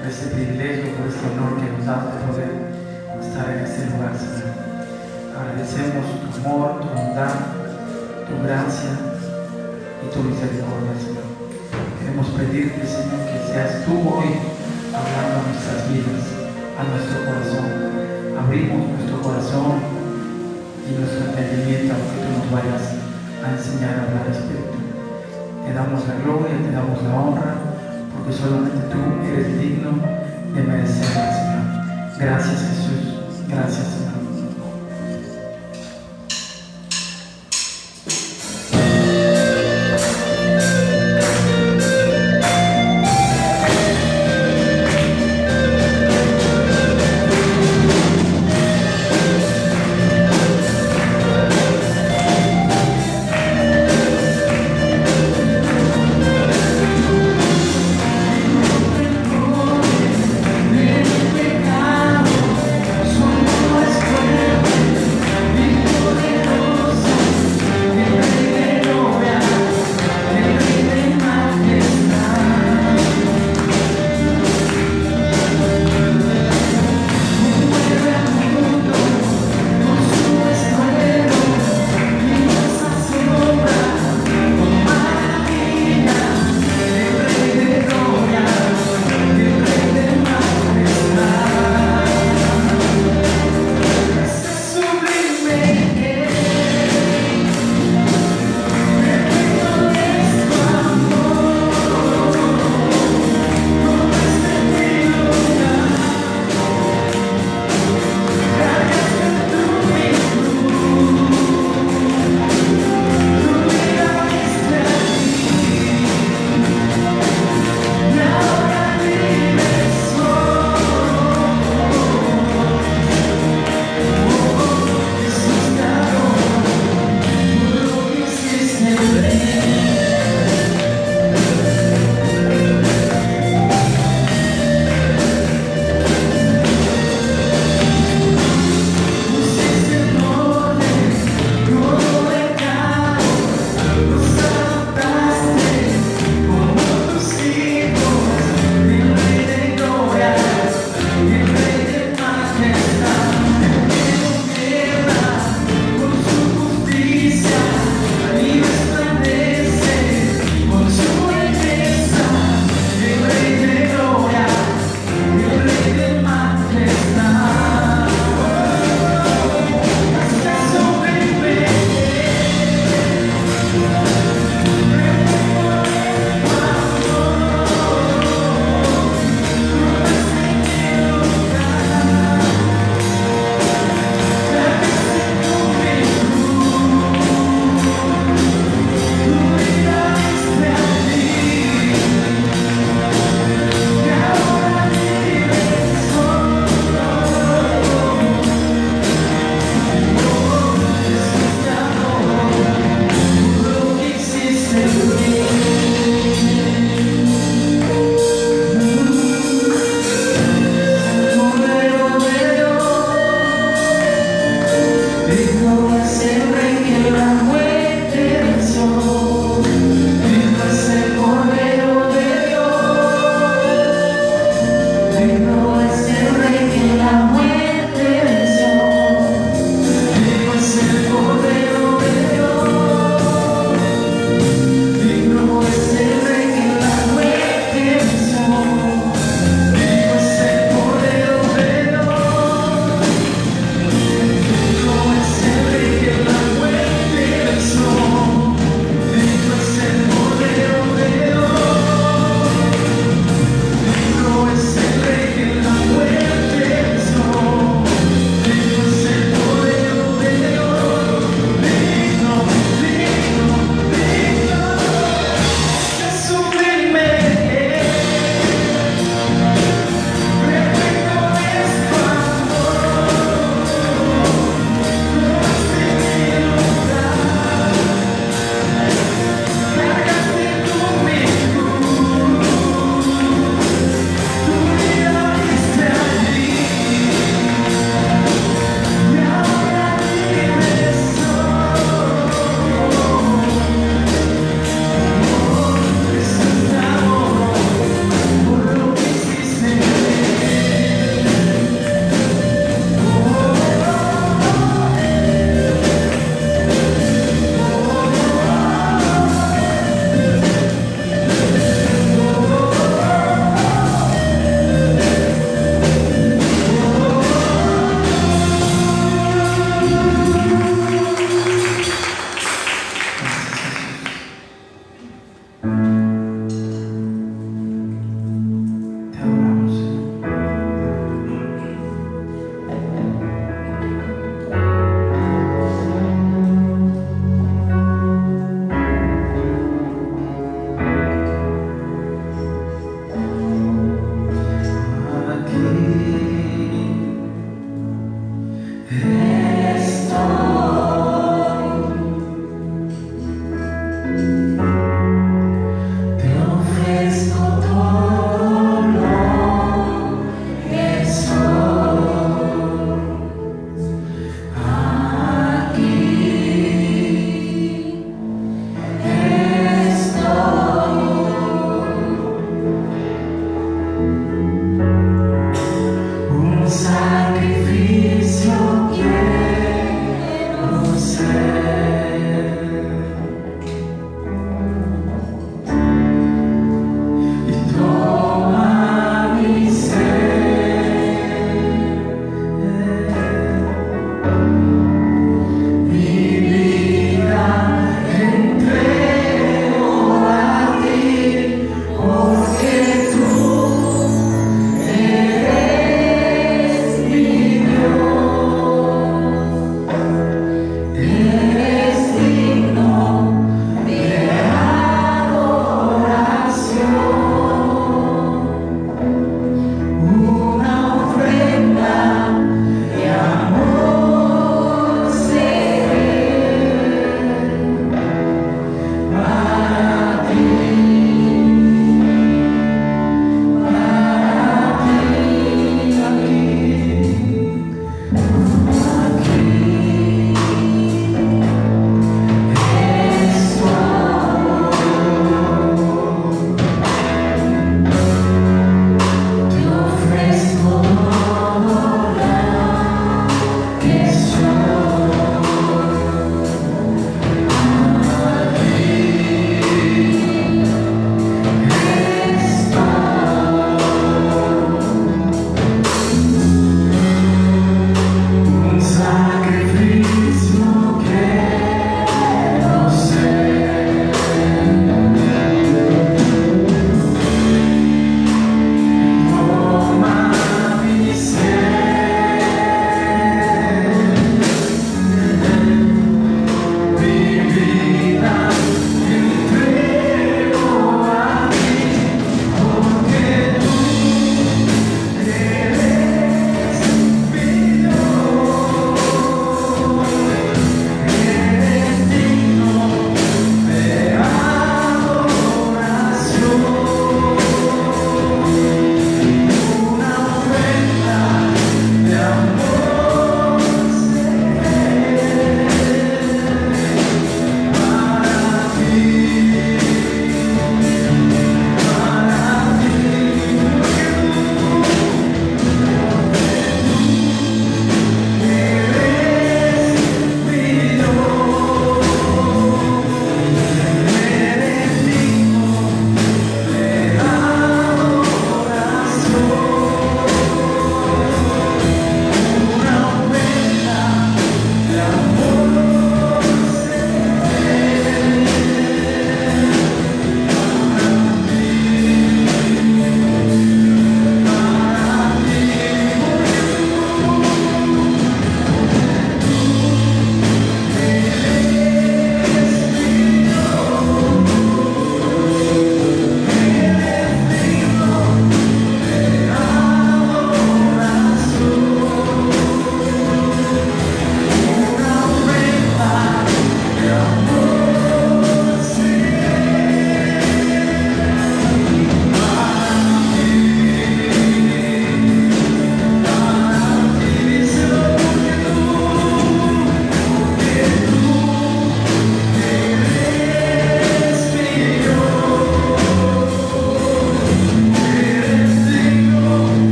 por este privilegio, por este honor que nos das de poder estar en este lugar, Señor. Agradecemos tu amor, tu bondad, tu gracia y tu misericordia, Señor. Queremos pedirte, Señor, que seas tú hoy hablando a nuestras vidas, a nuestro corazón. Abrimos nuestro corazón y nuestro entendimiento a que tú nos vayas a enseñar a hablar, Espíritu. Te damos la gloria, te damos la honra, porque solamente tú eres digno de merecerla, Señor. Gracias, Jesús. Gracias, Señor. Somos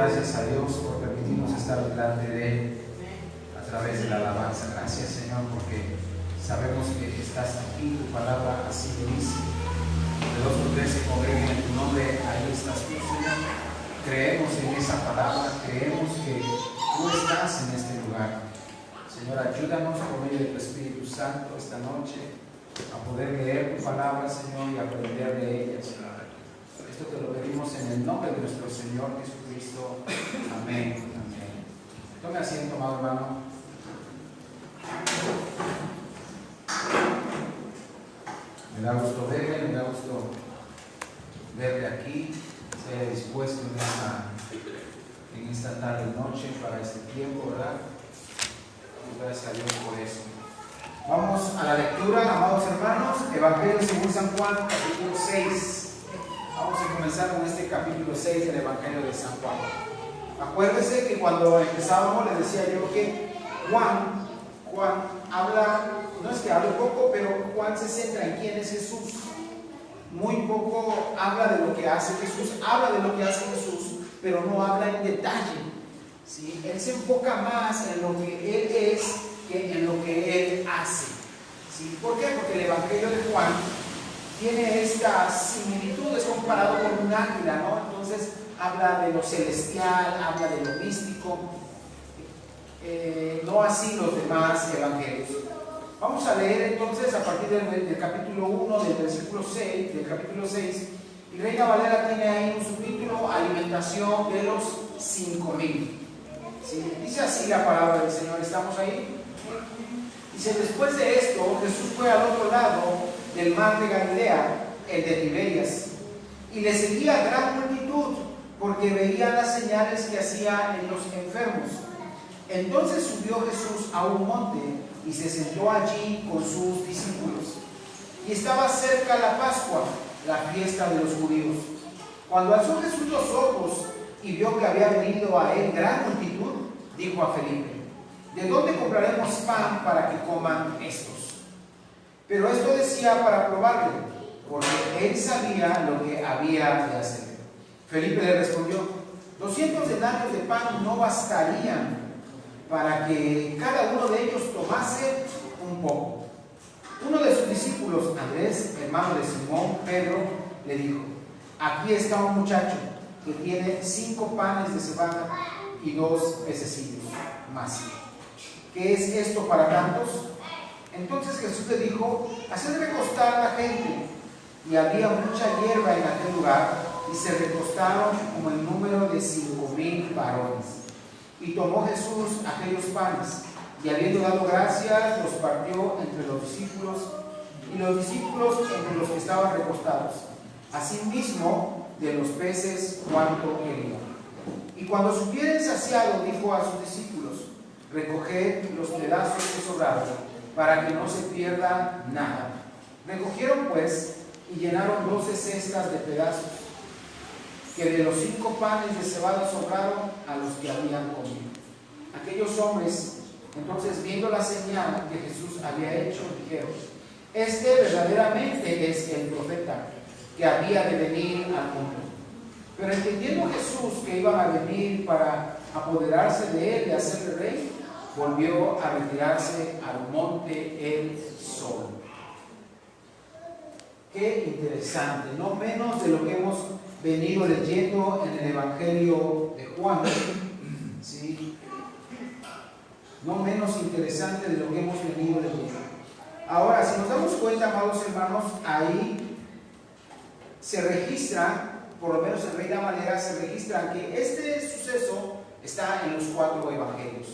gracias a Dios por permitirnos estar delante de Él a través de la alabanza. Gracias, Señor, porque sabemos que estás aquí, tu palabra así lo dice. De 2 o 3 se congreguen en tu nombre, ahí estás tú, Señor. Creemos en esa palabra, creemos que tú estás en este lugar. Señor, ayúdanos por medio de tu Espíritu Santo esta noche a poder leer tu palabra, Señor, y aprender de ella, Señor. Esto te lo pedimos en el nombre de nuestro Señor Jesucristo. Amén. Amén. Tome asiento, amado hermano. Me da gusto verle, me da gusto verle aquí, se haya dispuesto en esta tarde y noche para este tiempo, ¿verdad? Y gracias a Dios por eso. Vamos a la lectura, amados hermanos, Evangelio según San Juan, capítulo 6. Vamos a comenzar con este capítulo 6 del Evangelio de San Juan. Acuérdense que cuando empezábamos les decía yo que Juan habla, no es que hable poco, pero Juan se centra en quién es Jesús. Muy poco habla de lo que hace Jesús, habla de lo que hace Jesús, pero no habla en detalle, ¿sí? Él se enfoca más en lo que Él es que en lo que Él hace, ¿sí? ¿Por qué? Porque el Evangelio de Juan tiene esta similitud, es comparado con un águila, ¿no? Entonces habla de lo celestial, habla de lo místico, no así los demás evangelios. Vamos a leer entonces a partir del capítulo 1, del versículo 6, del capítulo 6, y Reina Valera tiene ahí un subtítulo, alimentación de los 5,000. ¿Sí? Dice así la palabra del Señor, ¿estamos ahí? Dice, después de esto, Jesús fue al otro lado del mar de Galilea, el de Tiberias, y le seguía gran multitud, porque veía las señales que hacía en los enfermos. Entonces subió Jesús a un monte y se sentó allí con sus discípulos. Y estaba cerca la Pascua, la fiesta de los judíos. Cuando alzó Jesús los ojos y vio que había venido a él gran multitud, dijo a Felipe: ¿de dónde compraremos pan para que coman estos? Pero esto decía para probarle, porque él sabía lo que había de hacer. Felipe le respondió: 200 denarios de pan no bastarían para que cada uno de ellos tomase un poco. Uno de sus discípulos, Andrés, hermano de Simón Pedro, le dijo: aquí está un muchacho que tiene 5 panes de cebada y 2 pececillos más. ¿Qué es esto para tantos? Entonces Jesús le dijo: haced recostar a la gente. Y había mucha hierba en aquel lugar, y se recostaron como el número de 5,000 varones. Y tomó Jesús aquellos panes, y habiendo dado gracias, los partió entre los discípulos, y los discípulos entre los que estaban recostados. Asimismo, de los peces cuanto querían. Y cuando se hubieren saciado, dijo a sus discípulos: recoged los pedazos que sobraron, para que no se pierda nada. Recogieron pues y llenaron 12 cestas de pedazos, que de los 5 panes de cebada sobraron a los que habían comido. Aquellos hombres, entonces, viendo la señal que Jesús había hecho, dijeron: este verdaderamente es el profeta que había de venir al mundo. Pero entendiendo Jesús que iban a venir para apoderarse de él y hacerle rey, volvió a retirarse al monte él solo. Qué interesante, no menos de lo que hemos venido leyendo en el Evangelio de Juan, ¿sí? No menos interesante de lo que hemos venido leyendo. Ahora, si nos damos cuenta, amados hermanos, ahí se registra, por lo menos en Reina Valera, se registra que este suceso está en los 4 evangelios.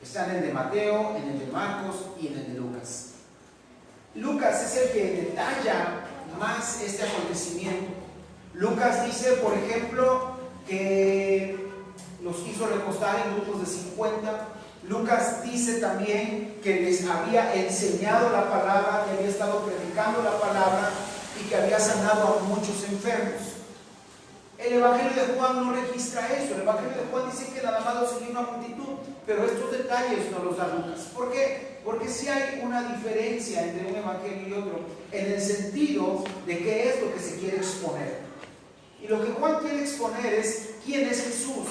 Está en el de Mateo, en el de Marcos y en el de Lucas. Lucas es el que detalla más este acontecimiento. Lucas dice, por ejemplo, que los hizo recostar en grupos de 50. Lucas dice también que les había enseñado la palabra, que había estado predicando la palabra y que había sanado a muchos enfermos. El Evangelio de Juan no registra eso. El Evangelio de Juan dice que nada más lo seguía una multitud, pero estos detalles no los da Lucas. ¿Por qué? Porque sí hay una diferencia entre un evangelio y otro, en el sentido de qué es lo que se quiere exponer. Y lo que Juan quiere exponer es quién es Jesús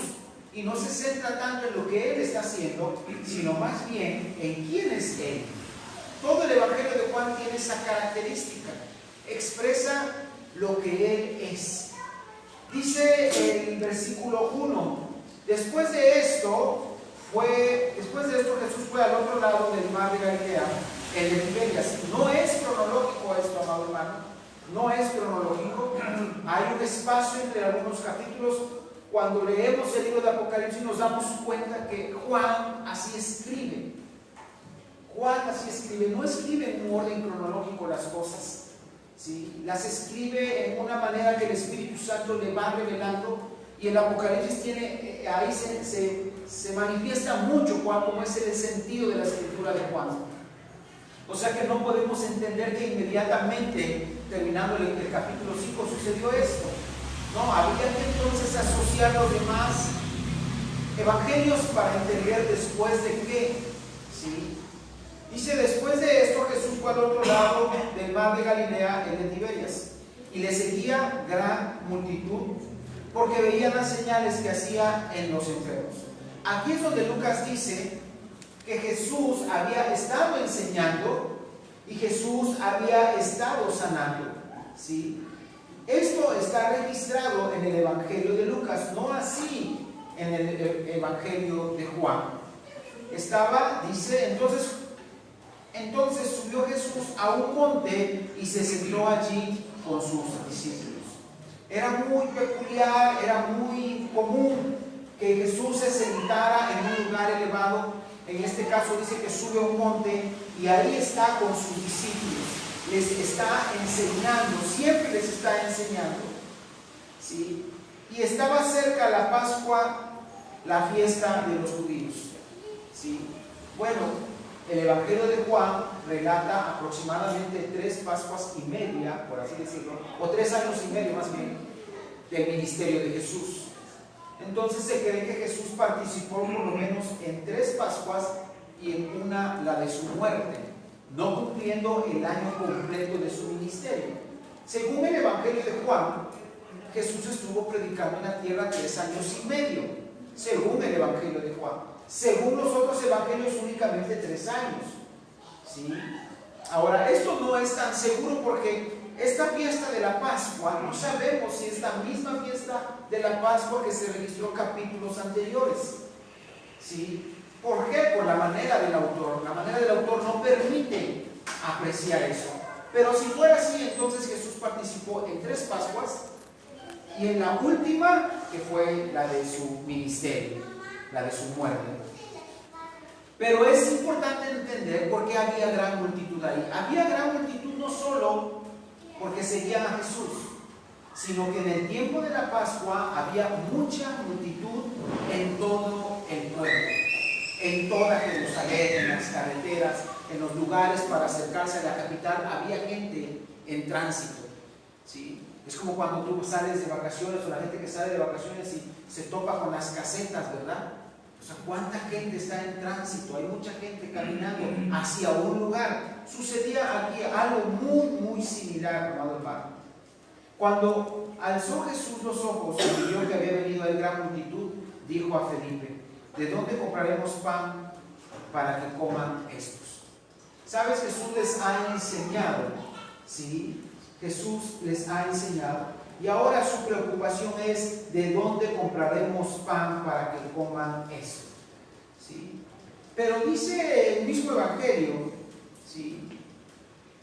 y no se centra tanto en lo que Él está haciendo, sino más bien en quién es Él. Todo el Evangelio de Juan tiene esa característica, expresa lo que Él es. Dice el versículo 1, después de esto Jesús fue al otro lado del mar de Galilea, el de Tiberias. No es cronológico esto, amado hermano, no es cronológico. Hay un espacio entre algunos capítulos. Cuando leemos el libro de Apocalipsis nos damos cuenta que Juan así escribe. Juan así escribe, no escribe en un orden cronológico las cosas, ¿sí? Las escribe en una manera que el Espíritu Santo le va revelando, y el Apocalipsis tiene, ahí se manifiesta mucho Juan, como es el sentido de la escritura de Juan. O sea que no podemos entender que inmediatamente, terminando el capítulo 5, sucedió esto. No, había que entonces asociar los demás evangelios para entender después de qué, ¿sí? Dice, después de esto Jesús fue al otro lado del mar de Galilea, el de Tiberias, y le seguía gran multitud, porque veían las señales que hacía en los enfermos. Aquí es donde Lucas dice que Jesús había estado enseñando y Jesús había estado sanando, ¿sí? Esto está registrado en el Evangelio de Lucas, no así en el Evangelio de Juan. Dice, entonces subió Jesús a un monte y se sentó allí con sus discípulos. Era muy peculiar, era muy común que Jesús se sentara en un lugar elevado. En este caso dice que sube a un monte y ahí está con sus discípulos. Les está enseñando, siempre les está enseñando, ¿sí? Y estaba cerca la Pascua, la fiesta de los judíos, ¿sí? Bueno, el Evangelio de Juan relata aproximadamente 3 Pascuas y media, por así decirlo, o 3 años y medio más bien, del ministerio de Jesús. Entonces se cree que Jesús participó por lo menos en 3 Pascuas y en una, la de su muerte, no cumpliendo el año completo de su ministerio. Según el Evangelio de Juan, Jesús estuvo predicando en la tierra 3 años y medio, según el Evangelio de Juan. Según los otros evangelios, únicamente 3 años, ¿sí? Ahora, esto no es tan seguro porque esta fiesta de la Pascua, no sabemos si es la misma fiesta de la Pascua que se registró en capítulos anteriores, ¿sí? ¿Por qué? Por la manera del autor. La manera del autor no permite apreciar eso. Pero si fuera así, entonces Jesús participó en 3 Pascuas y en la última, que fue la de su ministerio, la de su muerte. Pero es importante entender por qué había gran multitud ahí. Había gran multitud no solo porque seguían a Jesús, sino que en el tiempo de la Pascua había mucha multitud en todo el pueblo, en toda Jerusalén, en las carreteras, en los lugares para acercarse a la capital, había gente en tránsito, ¿sí? Es como cuando tú sales de vacaciones, o la gente que sale de vacaciones y se topa con las casetas, ¿verdad? O sea, ¿cuánta gente está en tránsito? Hay mucha gente caminando hacia un lugar. Sucedía aquí algo muy similar, amado hermano. Cuando alzó Jesús los ojos y vio que había venido a él gran multitud, dijo a Felipe, ¿de dónde compraremos pan para que coman estos? ¿Sabes? Jesús les ha enseñado, ¿sí? Jesús les ha enseñado. Y ahora su preocupación es de dónde compraremos pan para que coman eso, ¿sí? Pero dice el mismo Evangelio, ¿sí?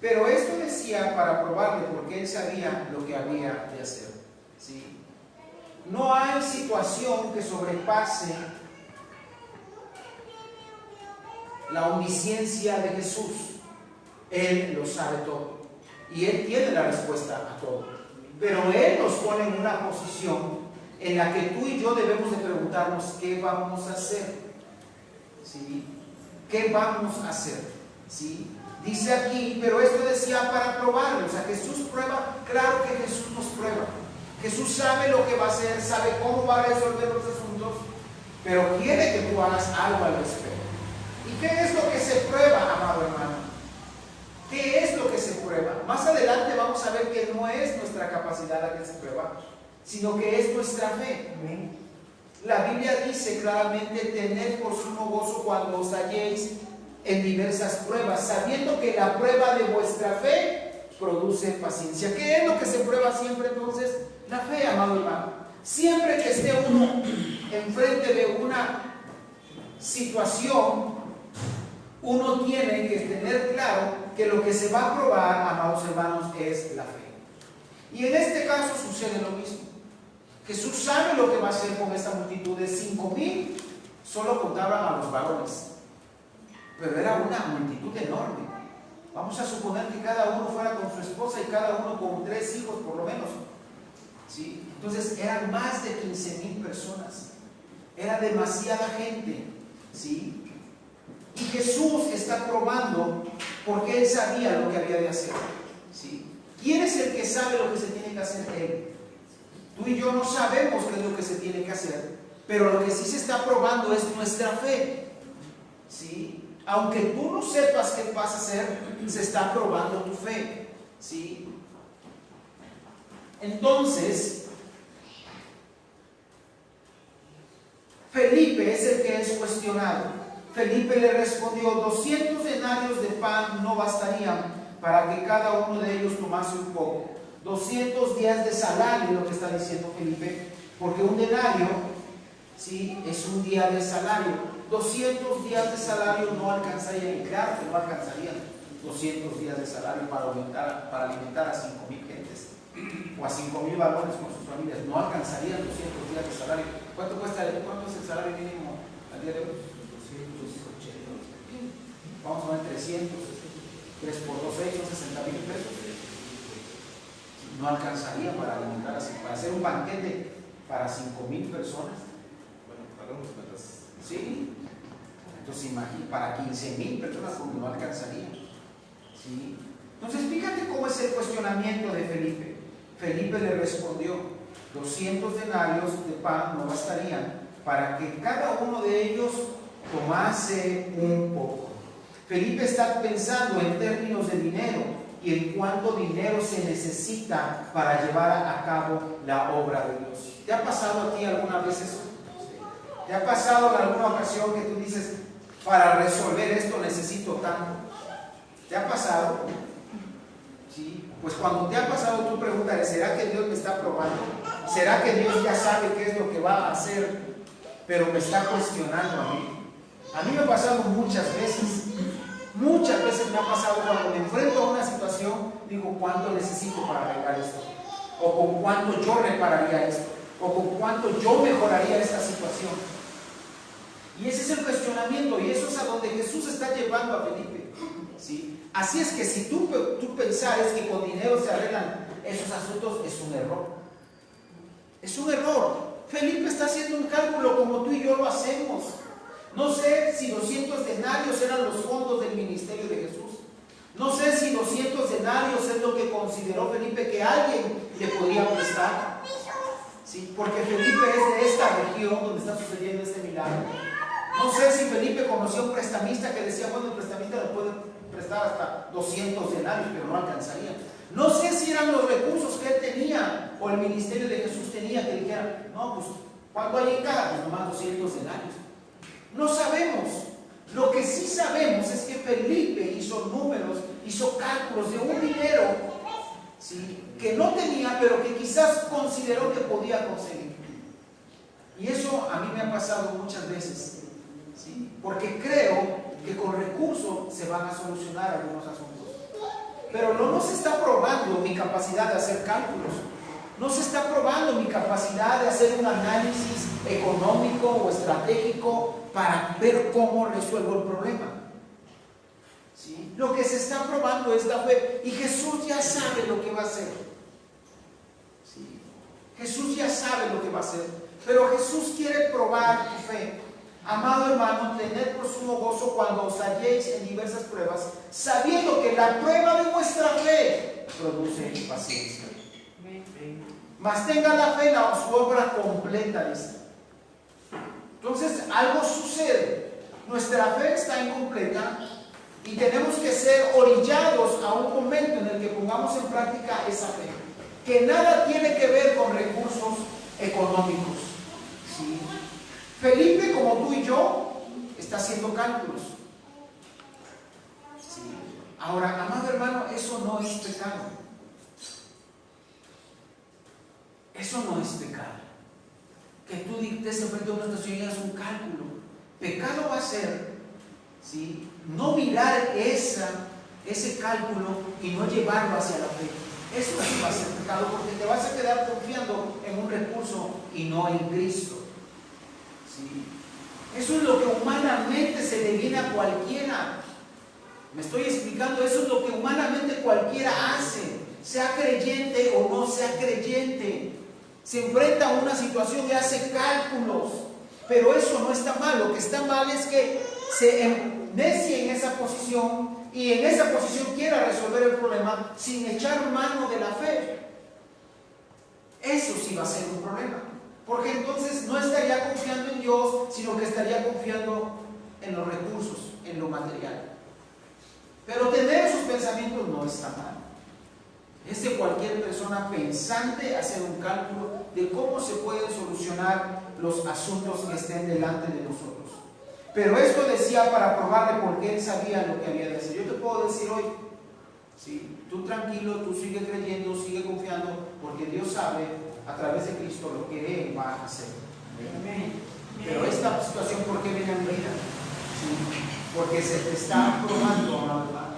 Pero esto decía para probarle, porque él sabía lo que había de hacer, ¿sí? No hay situación que sobrepase la omnisciencia de Jesús. Él lo sabe todo y Él tiene la respuesta a todo. Pero Él nos pone en una posición en la que tú y yo debemos de preguntarnos ¿qué vamos a hacer? ¿Sí? ¿Qué vamos a hacer? ¿Sí? Dice aquí, pero esto decía para probarlo. O sea, Jesús prueba, claro que Jesús nos prueba. Jesús sabe lo que va a hacer, sabe cómo va a resolver los asuntos, pero quiere que tú hagas algo al respecto. ¿Y qué es lo que se prueba, amado hermano? ¿Qué es lo que se prueba? Más adelante vamos a ver que no es nuestra capacidad la que se prueba, sino que es nuestra fe. La Biblia dice claramente: tened por sumo gozo cuando os halléis en diversas pruebas, sabiendo que la prueba de vuestra fe produce paciencia. ¿Qué es lo que se prueba siempre entonces? La fe, amado hermano. Siempre que esté uno enfrente de una situación, uno tiene que tener claro que lo que se va a probar, amados hermanos, es la fe. Y en este caso sucede lo mismo. Jesús sabe lo que va a hacer con esta multitud. De 5,000 solo contaban a los varones, pero era una multitud enorme. Vamos a suponer que cada uno fuera con su esposa y cada uno con 3 hijos por lo menos, ¿sí? Entonces eran más de 15,000 personas. Era demasiada gente, ¿sí? Y Jesús está probando porque Él sabía lo que había de hacer, ¿sí? ¿Quién es el que sabe lo que se tiene que hacer? Él. Tú y yo no sabemos qué es lo que se tiene que hacer, pero lo que sí se está probando es nuestra fe, ¿sí? Aunque tú no sepas qué vas a hacer, se está probando tu fe, ¿sí? Entonces, Felipe es el que es cuestionado. Felipe le respondió: 200 denarios de pan no bastarían para que cada uno de ellos tomase un poco. 200 días de salario, lo que está diciendo Felipe, porque un denario, ¿sí?, es un día de salario. 200 días de salario no alcanzarían, y claro que no alcanzarían 200 días de salario para alimentar a 5,000 gentes o a 5,000 varones con sus familias. No alcanzarían 200 días de salario. ¿Cuánto es el salario mínimo al día de hoy? 280. Vamos a ver, 300. 3 por 2, 6 son 60,000 pesos. No alcanzaría para alimentar así, para hacer un banquete para 5,000 personas. Bueno, para unos cuantas. Sí. Entonces imagínate, para 15,000 personas como no alcanzaría. ¿Sí? Entonces fíjate cómo es el cuestionamiento de Felipe. Felipe le respondió: 200 denarios de pan no bastarían para que cada uno de ellos tomase un poco. Felipe está pensando en términos de dinero y en cuánto dinero se necesita para llevar a cabo la obra de Dios. ¿Te ha pasado a ti alguna vez eso? ¿Te ha pasado en alguna ocasión que tú dices: para resolver esto necesito tanto? ¿Te ha pasado? Sí. Pues cuando te ha pasado, tú preguntas: ¿será que Dios me está probando? ¿Será que Dios ya sabe qué es lo que va a hacer, pero me está cuestionando a mí? A mí me ha pasado muchas veces. Muchas veces me ha pasado cuando me enfrento a una situación, digo: ¿cuánto necesito para arreglar esto? ¿O con cuánto yo repararía esto? ¿O con cuánto yo mejoraría esta situación? Y ese es el cuestionamiento, y eso es a donde Jesús está llevando a Felipe, ¿sí? Así es que si tú pensares que con dinero se arreglan esos asuntos, es un error. Es un error. Felipe está haciendo un cálculo como tú y yo lo hacemos. No sé si 200 denarios eran los fondos del ministerio de Jesús. No sé si 200 denarios es lo que consideró Felipe que alguien le podía prestar. ¿Sí? Porque Felipe es de esta región donde está sucediendo este milagro. No sé si Felipe conoció a un prestamista que decía: bueno, el prestamista le puede prestar hasta 200 denarios, pero no alcanzaría. No sé si eran los recursos que él tenía o el ministerio de Jesús tenía que dijera: no, pues, ¿cuánto hay en cada? Pues nomás 200 denarios. No sabemos. Lo que sí sabemos es que Felipe hizo números, hizo cálculos de un dinero, ¿sí?, que no tenía, pero que quizás consideró que podía conseguir. Y eso a mí me ha pasado muchas veces, ¿sí?, porque creo que con recursos se van a solucionar algunos asuntos. Pero no se está probando mi capacidad de hacer cálculos. No se está probando mi capacidad de hacer un análisis económico o estratégico para ver cómo resuelvo el problema. ¿Sí? Lo que se está probando es la fe. Y Jesús ya sabe lo que va a hacer. ¿Sí? Jesús ya sabe lo que va a hacer. Pero Jesús quiere probar tu fe. Amado hermano, tened por sumo gozo cuando os halléis en diversas pruebas, sabiendo que la prueba de vuestra fe produce paciencia. Mas tenga la fe su obra completa, dice. Entonces algo sucede. Nuestra fe está incompleta y tenemos que ser orillados a un momento en el que pongamos en práctica esa fe. que nada tiene que ver con recursos económicos. ¿Sí? Felipe, como tú y yo, está haciendo cálculos. ¿Sí? Ahora, amado hermano, eso no es pecado. Eso no es pecado. Que tú dictes enfrente de una situación y hagas un cálculo. Pecado va a ser, ¿sí?, no mirar ese cálculo y no llevarlo hacia la fe. Eso sí va a ser pecado, porque te vas a quedar confiando en un recurso y no en Cristo. ¿Sí? Eso es lo que humanamente se le viene a cualquiera. Me estoy explicando, eso es lo que humanamente cualquiera hace, sea creyente o no sea creyente. Se enfrenta a una situación y hace cálculos, pero eso no está mal. Lo que está mal es que se ennecie en esa posición y en esa posición quiera resolver el problema sin echar mano de la fe. Eso sí va a ser un problema, porque entonces no estaría confiando en Dios, sino que estaría confiando en los recursos, en lo material. Pero tener esos pensamientos no está mal. Es de cualquier persona pensante hacer un cálculo de cómo se pueden solucionar los asuntos que estén delante de nosotros. Pero esto decía para probarle porque él sabía lo que había de hacer. Yo te puedo decir hoy, ¿sí?, tú tranquilo, tú sigue creyendo, sigue confiando, porque Dios sabe a través de Cristo lo que Él va a hacer. Amén. Pero esta situación, ¿por qué viene a mi vida? ¿Sí? Porque se te está probando, amado hermano.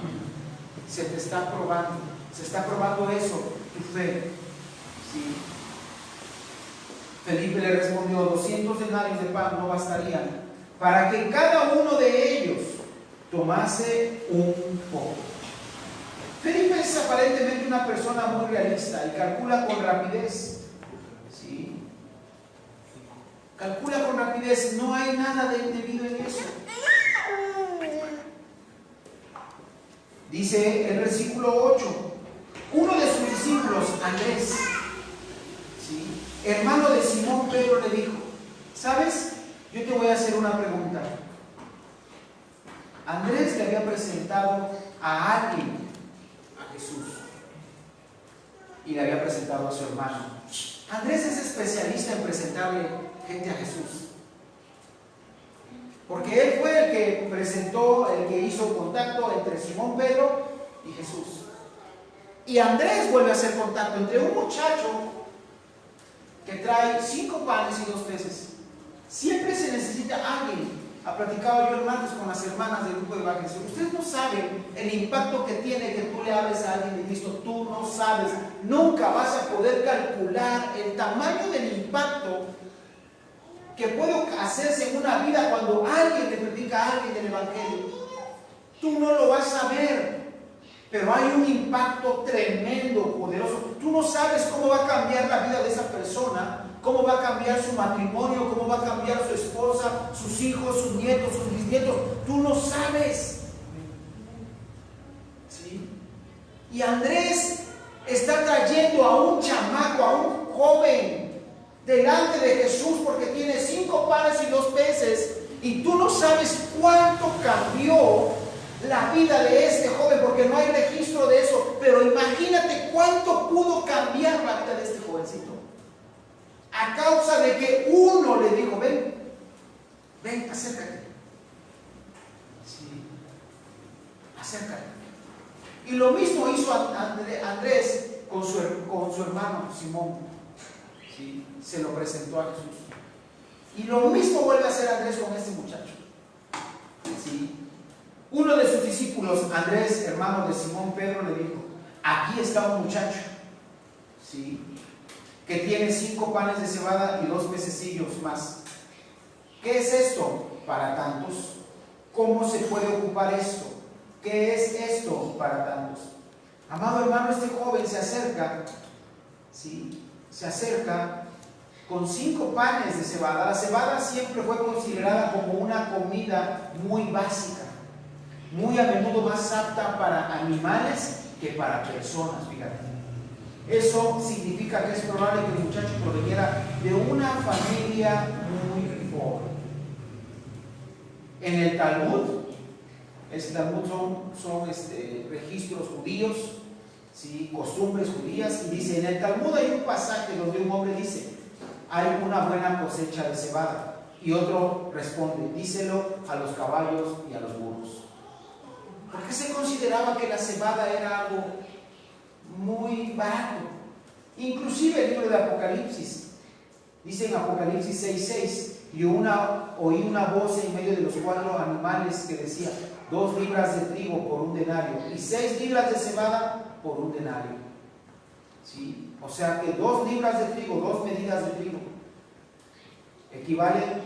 Se te está probando. Se está probando eso, tu fe. ¿Sí? Felipe le respondió: 200 denarios de pan no bastarían para que cada uno de ellos tomase un poco. Felipe es aparentemente una persona muy realista y calcula con rapidez. ¿Sí? Calcula con rapidez, no hay nada de indebido en eso. Dice el versículo 8, uno de sus discípulos, Andrés, ¿sí?, hermano de Simón Pedro, le dijo: ¿sabes? Yo te voy a hacer una pregunta. Andrés le había presentado a alguien a Jesús y le había presentado a su hermano. Andrés es especialista en presentarle gente a Jesús, porque él fue el que presentó, el que hizo contacto entre Simón Pedro y Jesús. Y Andrés vuelve a hacer contacto entre un muchacho que trae 5 panes y 2 peces. Siempre se necesita alguien. Ha platicado yo el martes con las hermanas del grupo de evangelización. Ustedes no saben el impacto que tiene que tú le hables a alguien de Cristo. Tú no sabes. Nunca vas a poder calcular el tamaño del impacto que puede hacerse en una vida cuando alguien le predica a alguien del evangelio. Tú no lo vas a ver, pero hay un impacto tremendo, poderoso. Tú no sabes cómo va a cambiar la vida de esa persona, cómo va a cambiar su matrimonio, cómo va a cambiar su esposa, sus hijos, sus nietos, sus bisnietos. Tú no sabes. ¿Sí? Y Andrés está trayendo a un chamaco, a un joven, delante de Jesús porque tiene 5 panes y 2 peces. Y tú no sabes cuánto cambió la vida de este joven, porque no hay registro de eso. Pero imagínate cuánto pudo cambiar la vida de este jovencito, a causa de que uno le dijo: ven, ven, acércate. Sí, acércate. Y lo mismo hizo Andrés con su hermano Simón. Sí, se lo presentó a Jesús. Y lo mismo vuelve a hacer Andrés con este muchacho. Sí. Uno de sus discípulos, Andrés, hermano de Simón Pedro, le dijo: aquí está un muchacho, ¿sí?, que tiene 5 panes de cebada y 2 pececillos más. ¿Qué es esto para tantos? ¿Cómo se puede ocupar esto? ¿Qué es esto para tantos? Amado hermano, este joven se acerca, ¿sí?, se acerca con 5 panes de cebada. La cebada siempre fue considerada como una comida muy básica, muy a menudo más apta para animales que para personas, fíjate. Eso significa que es probable que el muchacho proveniera de una familia muy pobre. En el Talmud son registros judíos, ¿sí? Costumbres judías, y dice, en el Talmud hay un pasaje donde un hombre dice, hay una buena cosecha de cebada, y otro responde, díselo a los caballos y a los burros. Porque se consideraba que la cebada era algo muy barato. Inclusive el libro de Apocalipsis dice en Apocalipsis 6:6, y oí una voz en medio de los 4 animales que decía, 2 libras de trigo por un denario y 6 libras de cebada por un denario. ¿Sí? O sea que 2 libras de trigo, 2 medidas de trigo, equivalen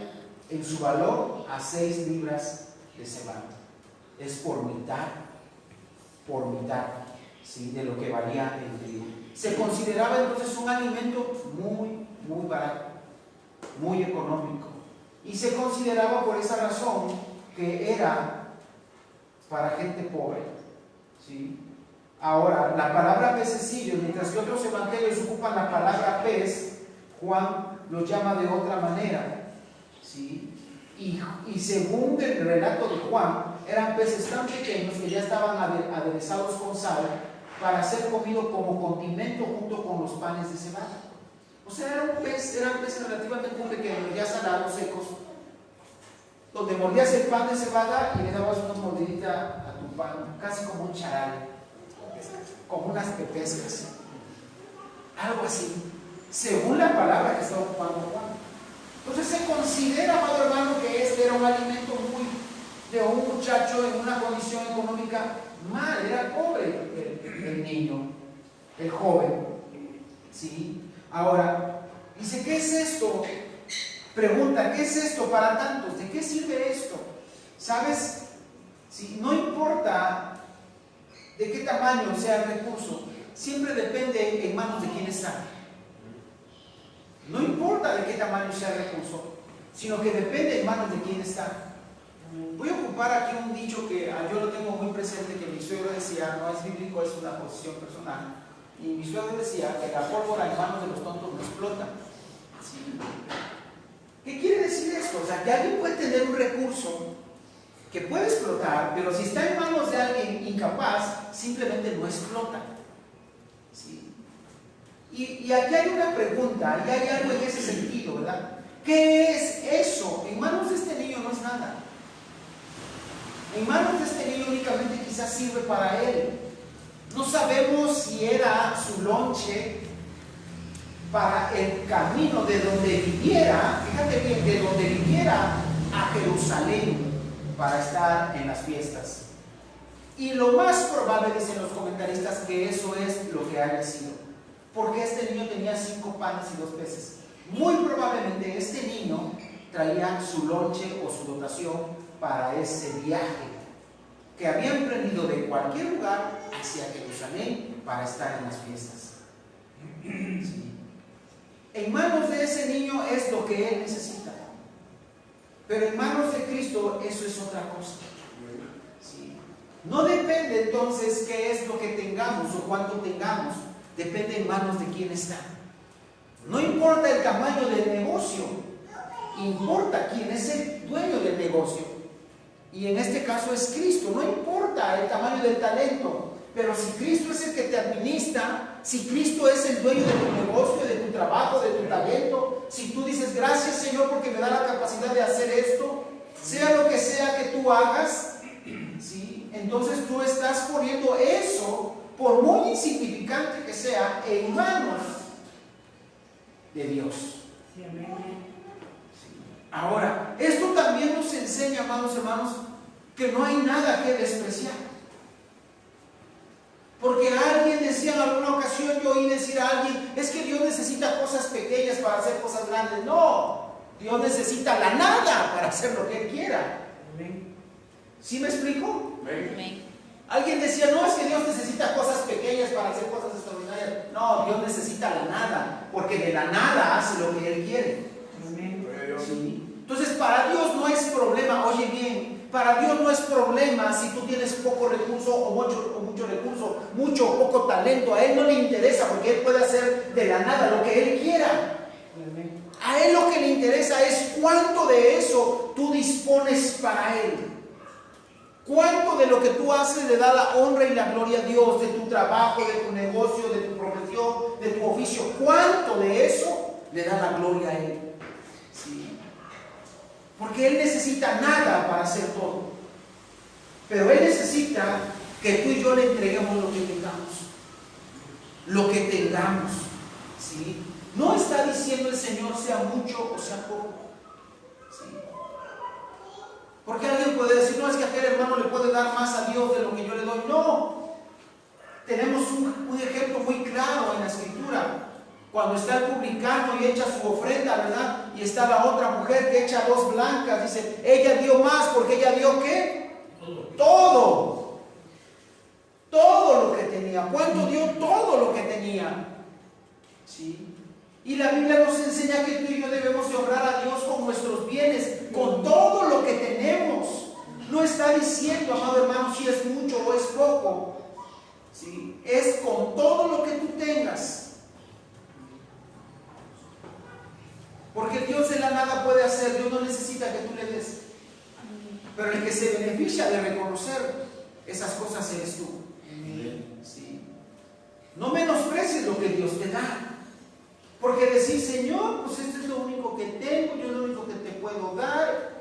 en su valor a 6 libras de cebada. Es por mitad, ¿sí? De lo que valía el trigo. Se consideraba entonces un alimento muy, muy barato, muy económico. Y se consideraba por esa razón que era para gente pobre, ¿sí? Ahora, la palabra pececillo, mientras que otros evangelios ocupan la palabra pez, Juan lo llama de otra manera, ¿sí? Y según el relato de Juan, eran peces tan pequeños que ya estaban aderezados con sal para ser comido como condimento junto con los panes de cebada. O sea, eran peces relativamente pequeños, ya salados, secos, donde mordías el pan de cebada y le dabas una mordidita a tu pan, casi como un charal, como unas pepescas, algo así, según la palabra que está ocupando Juan. Entonces se considera, amado hermano, que este era un alimento muy de un muchacho en una condición económica mal, era pobre el niño, el joven, ¿sí? Ahora, dice, ¿qué es esto? Pregunta, ¿qué es esto para tantos? ¿De qué sirve esto? ¿Sabes? ¿Sí? No importa de qué tamaño sea el recurso, siempre depende en manos de quién está. No importa de qué tamaño sea el recurso, sino que depende en manos de quién está. Voy a ocupar aquí un dicho que yo lo tengo muy presente, que mi suegro decía, no es bíblico, es una posición personal. Y mi suegro decía que la pólvora en manos de los tontos no explota. ¿Sí? ¿Qué quiere decir esto? O sea, que alguien puede tener un recurso que puede explotar, pero si está en manos de alguien incapaz, simplemente no explota. ¿Sí? Y aquí hay una pregunta, y hay algo en ese sentido, ¿verdad? ¿Qué es eso? En manos de este niño no es nada. En manos de este niño únicamente quizás sirve para él. No sabemos si era su lonche para el camino de donde viviera, fíjate bien, de donde viviera a Jerusalén para estar en las fiestas. Y lo más probable, dicen los comentaristas, que eso es lo que haya sido. Porque este niño tenía 5 panes y 2 peces. Muy probablemente este niño traía su lonche o su dotación para ese viaje que había emprendido de cualquier lugar hacia Jerusalén para estar en las fiestas. ¿Sí? En manos de ese niño es lo que él necesita, pero en manos de Cristo eso es otra cosa. ¿Sí? No depende entonces qué es lo que tengamos o cuánto tengamos, depende en manos de quién está. No importa el tamaño del negocio, importa quién es el dueño del negocio. Y en este caso es Cristo. No importa el tamaño del talento, pero si Cristo es el que te administra, si Cristo es el dueño de tu negocio, de tu trabajo, de tu talento, si tú dices, gracias Señor porque me da la capacidad de hacer esto, sea lo que sea que tú hagas, ¿sí? Entonces tú estás poniendo eso, por muy insignificante que sea, en manos de Dios. Sí, amén. Ahora, esto también nos enseña, amados hermanos, que no hay nada que despreciar. Porque alguien decía en alguna ocasión, yo oí decir a alguien, es que Dios necesita cosas pequeñas para hacer cosas grandes. No, Dios necesita la nada para hacer lo que Él quiera. ¿Sí me explico? Amén. Alguien decía, no, es que Dios necesita cosas pequeñas para hacer cosas extraordinarias. No, Dios necesita la nada, porque de la nada hace lo que Él quiere. ¿Sí? Entonces para Dios no es problema, oye bien, para Dios no es problema si tú tienes poco recurso o mucho recurso, mucho o poco talento. A Él no le interesa porque Él puede hacer de la nada lo que Él quiera. A Él lo que le interesa es cuánto de eso tú dispones para Él. ¿Cuánto de lo que tú haces le da la honra y la gloria a Dios? De tu trabajo, de tu negocio, de tu profesión, de tu oficio. ¿Cuánto de eso le da la gloria a Él? ¿Sí? Porque Él necesita nada para hacer todo. Pero Él necesita que tú y yo le entreguemos lo que tengamos. Lo que tengamos. ¿Sí? No está diciendo el Señor sea mucho o sea poco. ¿Sí? Porque alguien puede decir, no, es que aquel hermano le puede dar más a Dios de lo que yo le doy. No. Tenemos un ejemplo muy claro en la Escritura. Cuando está el publicano y echa su ofrenda, ¿verdad? Y está la otra mujer que echa 2 blancas. Dice, ella dio más porque ella dio ¿qué? Todo. Todo lo que tenía. ¿Cuánto dio? Todo lo que tenía. ¿Sí? Y la Biblia nos enseña que tú y yo debemos de honrar a Dios con nuestros bienes, con todo lo que tenemos. No está diciendo, amado hermano, si es mucho o es poco. ¿Sí? Es con todo lo que tú tengas. Porque Dios de la nada puede hacer. Dios no necesita que tú le des. Pero el que se beneficia de reconocer esas cosas eres tú. ¿Sí? No menosprecies lo que Dios te da. Porque decir, Señor, pues esto es lo único que tengo, yo lo único que te puedo dar.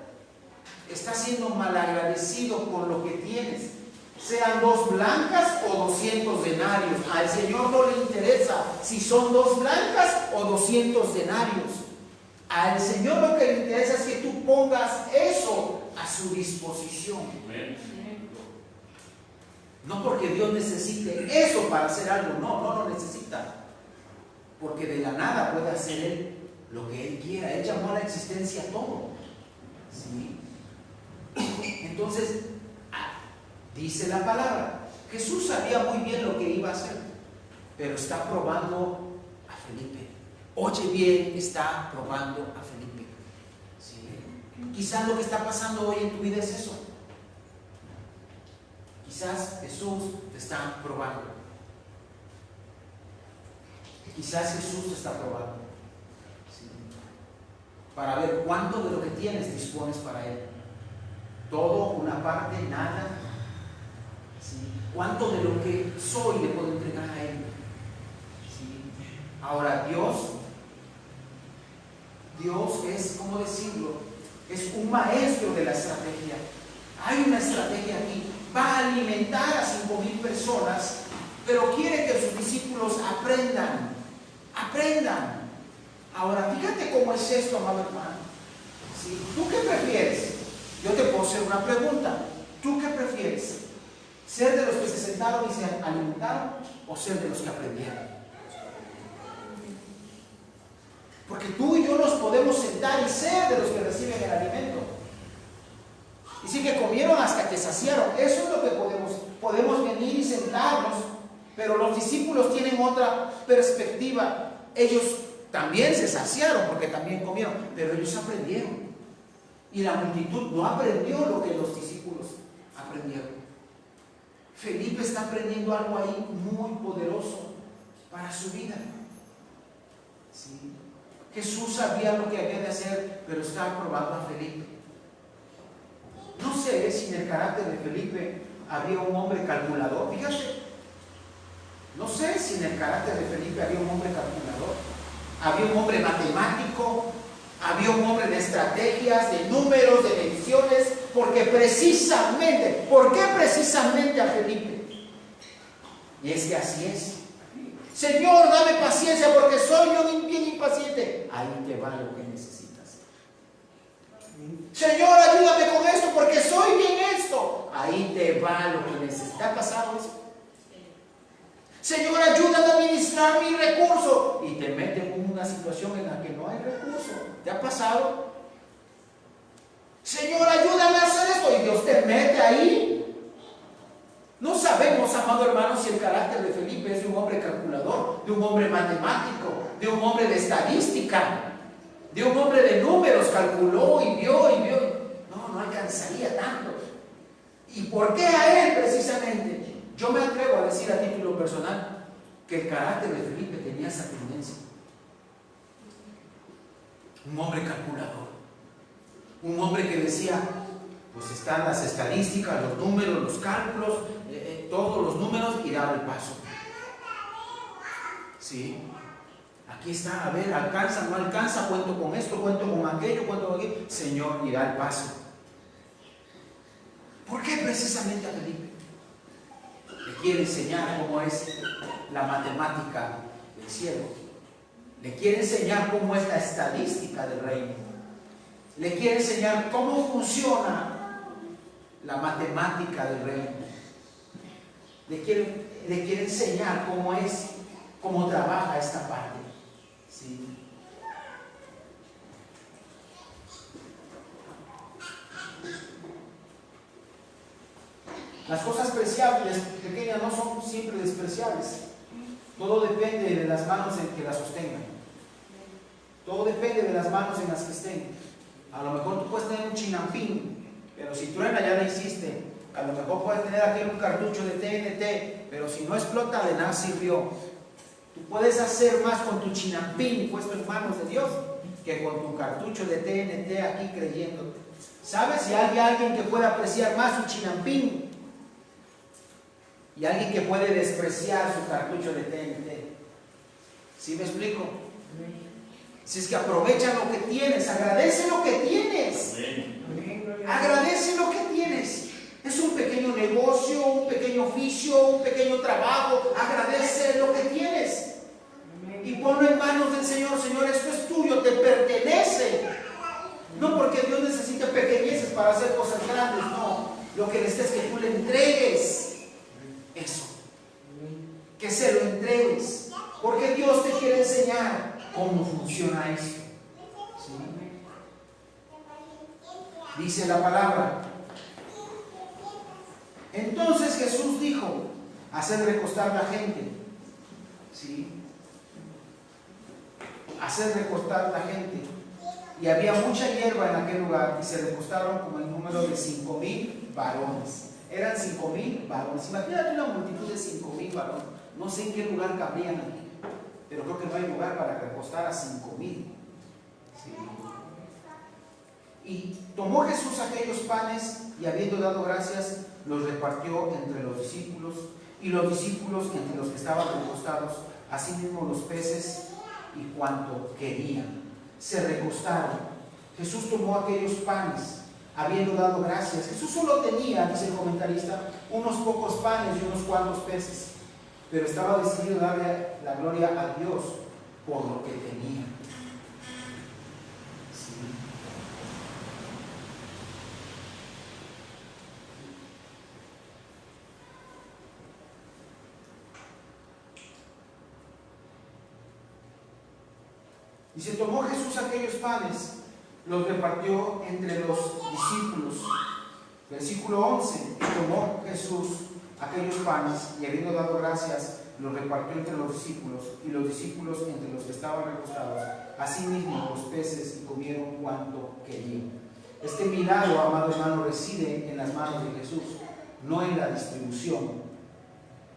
Estás siendo malagradecido con lo que tienes. Sean 2 blancas o 200 denarios. Al Señor no le interesa si son 2 blancas o 200 denarios. Al Señor lo que le interesa es que tú pongas eso a su disposición. No porque Dios necesite eso para hacer algo, no lo necesita. Porque de la nada puede hacer Él lo que Él quiera. Él llamó a la existencia todo. ¿Sí? Entonces, dice la palabra, Jesús sabía muy bien lo que iba a hacer, pero está probando a Felipe. Oye bien, está probando a Felipe. ¿Sí? Quizás lo que está pasando hoy en tu vida es eso. Quizás Jesús te está probando. Quizás Jesús te está probando. ¿Sí? Para ver cuánto de lo que tienes dispones para Él. Todo, una parte, nada. ¿Sí? Cuánto de lo que soy le puedo entregar a Él. ¿Sí? Ahora, Dios es, ¿cómo decirlo? Es un maestro de la estrategia. Hay una estrategia aquí. Va a alimentar a 5,000 personas, pero quiere que sus discípulos aprendan. Ahora, fíjate cómo es esto, amado hermano. ¿Sí? ¿Tú qué prefieres? Yo te puedo hacer una pregunta. ¿Tú qué prefieres? ¿Ser de los que se sentaron y se alimentaron o ser de los que aprendieron? Porque tú y yo nos podemos sentar y ser de los que reciben el alimento. Dice que comieron hasta que saciaron. Eso es lo que podemos venir y sentarnos. Pero los discípulos tienen otra perspectiva. Ellos también se saciaron porque también comieron, pero ellos aprendieron. Y la multitud no aprendió lo que los discípulos aprendieron. Felipe está aprendiendo algo ahí muy poderoso para su vida. ¿Sí? Jesús sabía lo que había de hacer, pero estaba probando a Felipe. No sé si en el carácter de Felipe había un hombre calculador. Fíjate. No sé si en el carácter de Felipe había un hombre calculador, había un hombre matemático, había un hombre de estrategias, de números, de mediciones, ¿por qué precisamente a Felipe? Y es que así es. Señor, dame paciencia porque soy yo bien impaciente. Ahí te va lo que necesitas. Señor, ayúdame con esto porque soy bien esto. Ahí te va lo que necesitas. ¿Te ha pasado eso? Señor, ayúdame a administrar mi recurso. Y te meten en una situación en la que no hay recurso. ¿Te ha pasado? Señor, ayúdame a hacer esto. Y Dios te mete ahí. No sabemos, amado hermano, si el carácter de Felipe es de un hombre calculador, de un hombre matemático, de un hombre de estadística, de un hombre de números. Calculó y vio. No alcanzaría tanto. ¿Y por qué a él precisamente? Yo me atrevo a decir a título personal que el carácter de Felipe tenía esa tendencia. Un hombre calculador. Un hombre que decía, pues están las estadísticas, los números, los cálculos, todos los números, y daba el paso. ¿Sí? Aquí está, a ver, alcanza, no alcanza, cuento con esto, cuento con aquello, cuento con aquello. Señor, y da el paso. ¿Por qué precisamente a Felipe? Le quiere enseñar cómo es la matemática del cielo. Le quiere enseñar cómo es la estadística del reino. Le quiere enseñar cómo funciona la matemática del reino. Le quiere enseñar cómo trabaja esta parte. ¿Sí? Las cosas preciables, pequeñas, no son siempre despreciables. Todo depende de las manos en que las sostengan. Todo depende de las manos en las que estén. A lo mejor tú puedes tener un chinampín, pero si truena ya la hiciste. A lo mejor puedes tener aquí un cartucho de TNT, pero si no explota, de nada sirvió. Tú puedes hacer más con tu chinampín puesto en manos de Dios que con tu cartucho de TNT aquí creyéndote. ¿Sabes? Si hay alguien que pueda apreciar más su chinampín y alguien que puede despreciar su cartucho de TNT. ¿Sí me explico? Si es que aprovecha lo que tienes, agradece lo que tienes. Agradece lo que tienes. Es un pequeño negocio, un pequeño oficio, un pequeño trabajo. Agradece lo que tienes. Y ponlo en manos del Señor. Señor, esto es tuyo, te pertenece. No porque Dios necesite pequeñeces para hacer cosas grandes, no. Lo que necesita es que tú le entregues eso. Que se lo entregues. Porque Dios te quiere enseñar cómo funciona esto. ¿Sí? Dice la palabra. Entonces Jesús dijo: hacer recostar la gente. ¿Sí? Hacer recostar la gente. Y había mucha hierba en aquel lugar, y se recostaron como el número de 5,000 varones. Eran 5,000 varones. Imagínate una multitud de 5,000 varones. No sé en qué lugar cabrían aquí, pero creo que no hay lugar para recostar a 5,000. ¿Sí? Y tomó Jesús aquellos panes, y habiendo dado gracias, los repartió entre los discípulos, y los discípulos entre los que estaban recostados, asimismo los peces y cuanto querían. Se recostaron. Jesús tomó aquellos panes, habiendo dado gracias. Jesús solo tenía, dice el comentarista, unos pocos panes y unos cuantos peces, pero estaba decidido a darle la gloria a Dios por lo que tenía. ¿Sí? Dice, tomó Jesús aquellos panes, los repartió entre los discípulos. Versículo 11. Tomó Jesús aquellos panes, y habiendo dado gracias, los repartió entre los discípulos, y los discípulos entre los que estaban recostados. Asimismo los peces, y comieron cuanto querían. Este milagro, amado hermano, reside en las manos de Jesús, no en la distribución.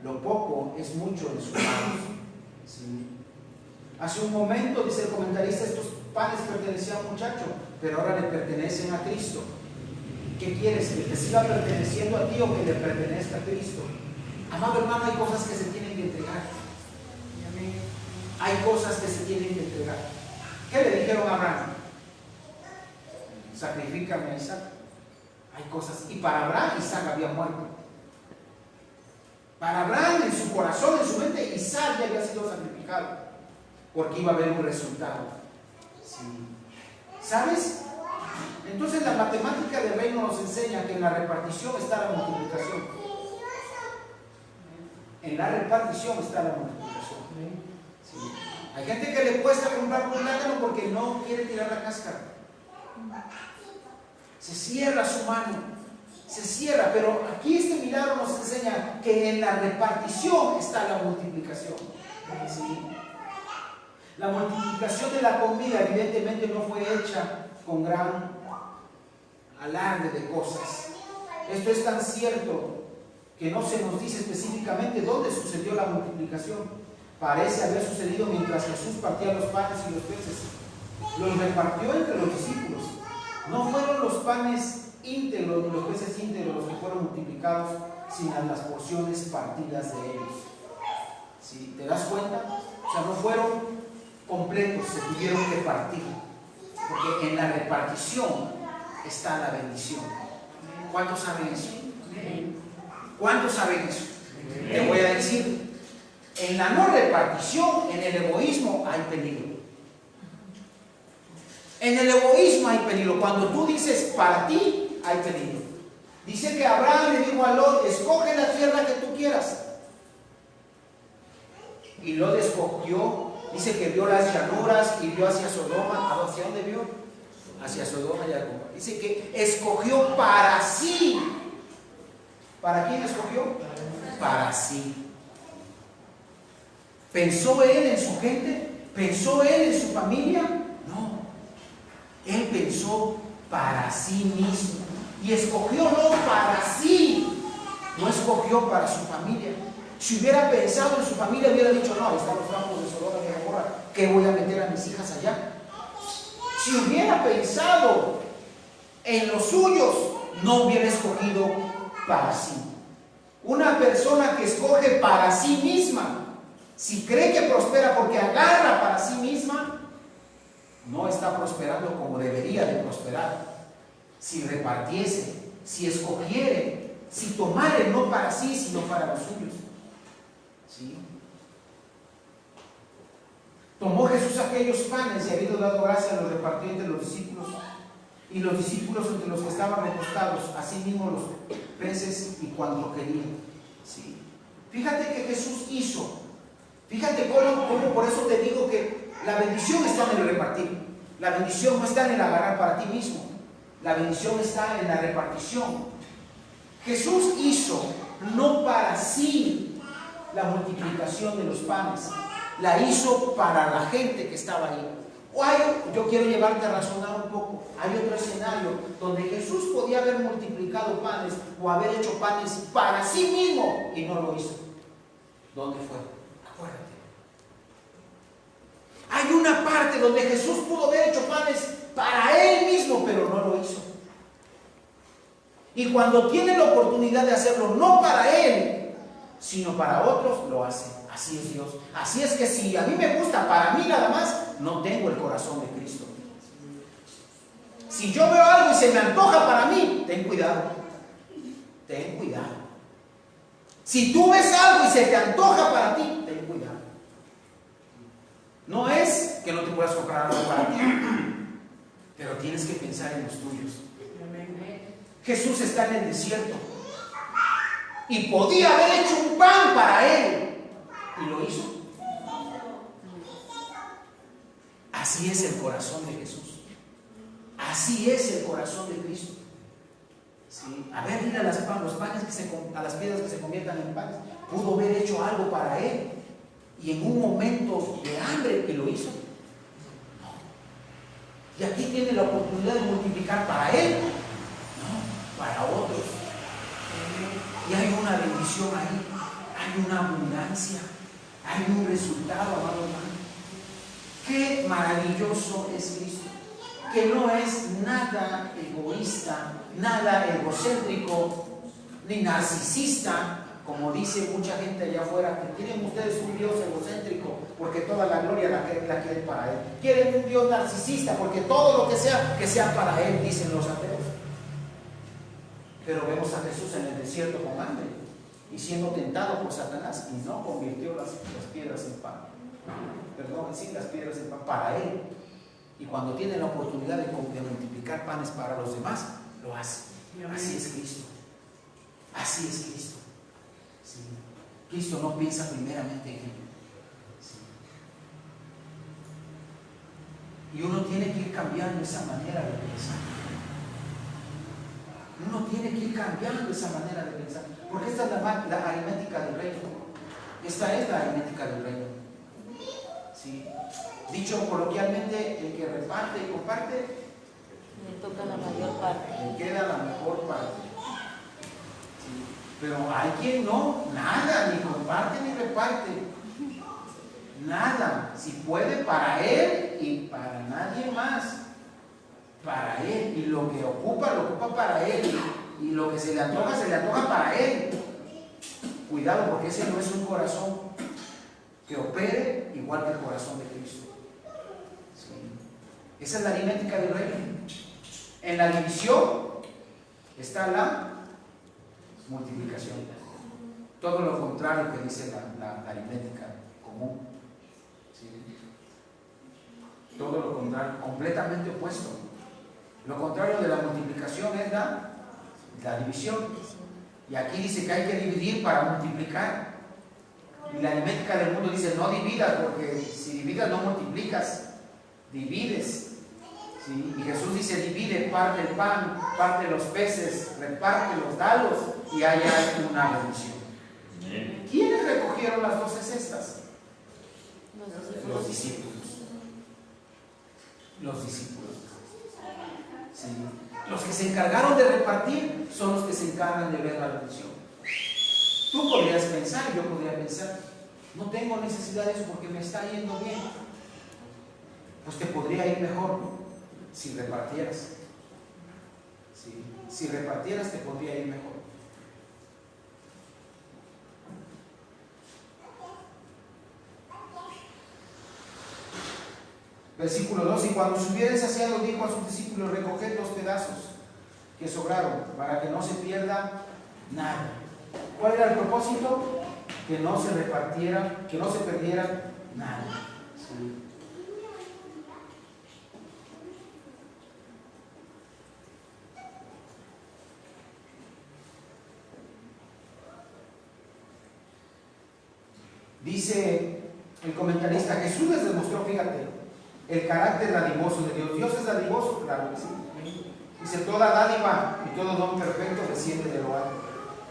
Lo poco es mucho en sus manos. ¿Sí? Hace un momento, dice el comentarista, estos panes pertenecían a un muchacho, pero ahora le pertenecen a Cristo. ¿Qué quieres? ¿Que te siga perteneciendo a ti o que le pertenezca a Cristo? Amado hermano, hay cosas que se tienen que entregar. Hay cosas que se tienen que entregar. ¿Qué le dijeron a Abraham? Sacrifícame a Isaac. Hay cosas. Y para Abraham, Isaac había muerto. Para Abraham, en su corazón, en su mente, Isaac ya había sido sacrificado, porque iba a haber un resultado. ¿Sí? ¿Sabes? Entonces la matemática del reino nos enseña que en la repartición está la multiplicación. En la repartición está la multiplicación. ¿Sí? Hay gente que le cuesta comprar un plátano porque no quiere tirar la cáscara. Se cierra su mano. Se cierra, pero aquí este milagro nos enseña que en la repartición está la multiplicación. ¿Sí? La multiplicación de la comida evidentemente no fue hecha con gran alarde de cosas. Esto es tan cierto que no se nos dice específicamente dónde sucedió la multiplicación. Parece haber sucedido mientras Jesús partía los panes y los peces. Los repartió entre los discípulos. No fueron los panes íntegros ni los multiplicados, sino las porciones partidas de ellos. ¿Sí? ¿Te das cuenta? O sea, no fueron completos, se tuvieron que partir. Porque en la repartición está la bendición. ¿Cuántos saben eso? ¿Cuántos saben eso? Te voy a decir, en la no repartición, en el egoísmo hay peligro. En el egoísmo hay peligro. Cuando tú dices para ti, hay peligro. Dice que Abraham le dijo a Lot, escoge la tierra que tú quieras. Y Lot escogió, dice que vio las llanuras y vio hacia Sodoma. ¿Hacia dónde vio? Hacia Sodoma y Gomorra. Dice que escogió para sí. ¿Para quién escogió? Para sí. ¿Pensó él en su gente? ¿Pensó él en su familia? No. Él pensó para sí mismo. Y escogió no para sí. No escogió para su familia. Si hubiera pensado en su familia, hubiera dicho, no, ahí están los campos de Sodoma y Gomorra, ¿qué voy a meter a mis hijas allá? Si hubiera pensado en los suyos, no hubiera escogido para sí. Una persona que escoge para sí misma, si cree que prospera porque agarra para sí misma, no está prosperando como debería de prosperar. Si repartiese, si escogiere, si tomare no para sí, sino para los suyos. ¿Sí? Tomó Jesús aquellos panes y habiendo dado gracia los repartió entre los discípulos, y los discípulos entre los que estaban recostados, así mismo los peces y cuanto querían. ¿Sí? Fíjate que Jesús hizo, fíjate cómo por eso te digo que la bendición está en el repartir. La bendición no está en el agarrar para ti mismo, la bendición está en la repartición. Jesús hizo no para sí la multiplicación de los panes, la hizo para la gente que estaba ahí. Yo quiero llevarte a razonar un poco. Hay otro escenario donde Jesús podía haber multiplicado panes o haber hecho panes para sí mismo y no lo hizo. ¿Dónde fue? Acuérdate. Hay una parte donde Jesús pudo haber hecho panes para Él mismo, pero no lo hizo. Y cuando tiene la oportunidad de hacerlo, no para Él, sino para otros, lo hace. Así es Dios. Así es que si a mí me gusta para mí nada más, no tengo el corazón de Cristo. Si yo veo algo y se me antoja para mí, ten cuidado. Ten cuidado. Si tú ves algo y se te antoja para ti, ten cuidado. No es que no te puedas comprar algo para ti, pero tienes que pensar en los tuyos. Jesús está en el desierto y podía haber hecho un pan para él y lo hizo. Así es el corazón de Jesús. Así es el corazón de Cristo. ¿Sí? A ver, mira los panes a las piedras que se conviertan en panes. Pudo haber hecho algo para él y en un momento de hambre que lo hizo. Y aquí tiene la oportunidad de multiplicar para él, no, para otros. Y hay una bendición ahí, hay una abundancia, hay un resultado, amado hermano. Qué maravilloso es Cristo, que no es nada egoísta, nada egocéntrico, ni narcisista, como dice mucha gente allá afuera, que tienen ustedes un Dios egocéntrico, porque toda la gloria la quieren para Él. Quieren un Dios narcisista, porque todo lo que sea para Él, dicen los ateos. Pero vemos a Jesús en el desierto con hambre y siendo tentado por Satanás, y no convirtió las piedras en pan. Perdón, sí, las piedras en pan para Él. Y cuando tiene la oportunidad de multiplicar panes para los demás, lo hace. Así es Cristo. Así es Cristo. Sí. Cristo no piensa primeramente en Él. Sí. Y uno tiene que ir cambiando esa manera de pensar. Uno tiene que ir cambiando esa manera de pensar. Porque esta es la aritmética del reino. Esta es la aritmética del reino. ¿Sí? Dicho coloquialmente, el que reparte y comparte, le toca la mayor parte. Le queda la mejor parte. ¿Sí? Pero hay quien no, nada, ni comparte ni reparte. Nada. Si puede, para él y para nadie más. Para él. Y lo que ocupa, lo ocupa para él. y lo que se le antoja para él. Cuidado, porque ese no es un corazón que opere igual que el corazón de Cristo. ¿Sí? Esa es la aritmética del reino. En la división está la multiplicación. Todo lo contrario que dice la aritmética común. ¿Sí? Todo lo contrario, completamente opuesto. Lo contrario de la multiplicación es la división. Y aquí dice que hay que dividir para multiplicar. Y la aritmética del mundo dice no dividas, porque si dividas no multiplicas, divides. ¿Sí? Y Jesús dice divide, parte el pan, parte los peces, repártelos, dalos, y haya una bendición. ¿Quiénes recogieron las 12 cestas? Los discípulos. Los discípulos. ¿Sí? Los que se encargaron de repartir son los que se encargan de ver la bendición. Tú podrías pensar, y yo podría pensar, no tengo necesidad de eso porque me está yendo bien. Pues te podría ir mejor si repartieras. ¿Sí? Si repartieras te podría ir mejor. Versículo 2: y cuando se hubiere saciado, dijo a sus discípulos: recoged los pedazos que sobraron, para que no se pierda nada. ¿Cuál era el propósito? Que no se repartiera, que no se perdiera nada. ¿Sí? Dice el comentarista: Jesús les demostró, fíjate, el carácter dadivoso de Dios. Dios es dadivoso, claro que sí. Dice: toda dádiva y todo don perfecto desciende de lo alto.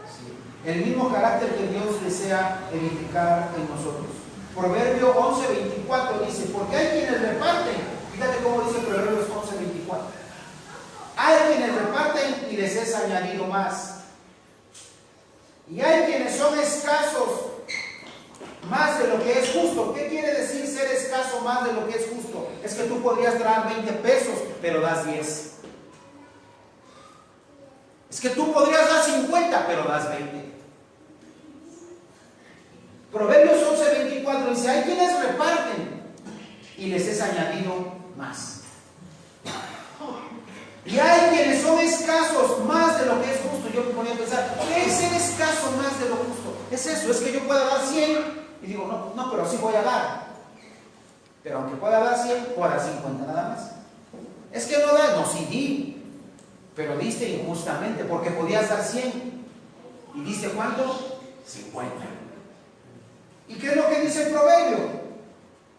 Sí. El mismo carácter que Dios desea edificar en nosotros. Proverbio 11:24 dice: porque hay quienes reparten. Fíjate cómo dice Proverbios 11:24. Hay quienes reparten y les es añadido más. Y hay quienes son escasos más de lo que es justo. ¿Qué quiere decir ser escaso más de lo que es justo? Es que tú podrías dar 20 pesos, pero das 10. Es que tú podrías dar 50, pero das 20. Proverbios 11:24 dice: hay quienes reparten y les es añadido más. Y hay quienes son escasos más de lo que es justo. Yo me ponía a pensar, ¿qué es ser escaso más de lo justo? Es eso, es que yo pueda dar 100 y digo, no, pero sí voy a dar. Pero aunque pueda dar 100, puedo dar 50 nada más. Es que no das, no, sí di, pero diste injustamente porque podías dar 100 y diste ¿cuánto? 50. ¿Y qué es lo que dice el proverbio?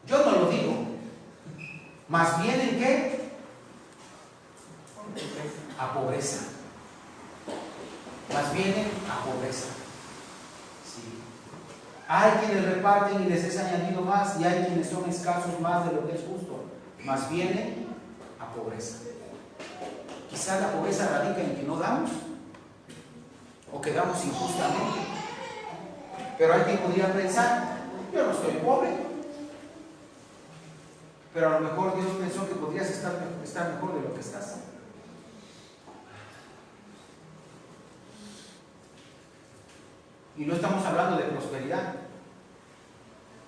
Yo no lo digo. Más bien ¿en qué? A pobreza. Más bien a pobreza. Sí. Hay quienes reparten y les es añadido más, y hay quienes son escasos más de lo que es justo. Más bien a pobreza. Quizás la pobreza radica en que no damos o que damos injustamente. Pero hay quien podría pensar, yo no estoy pobre, pero a lo mejor Dios pensó que podrías estar mejor de lo que estás. Y no estamos hablando de prosperidad,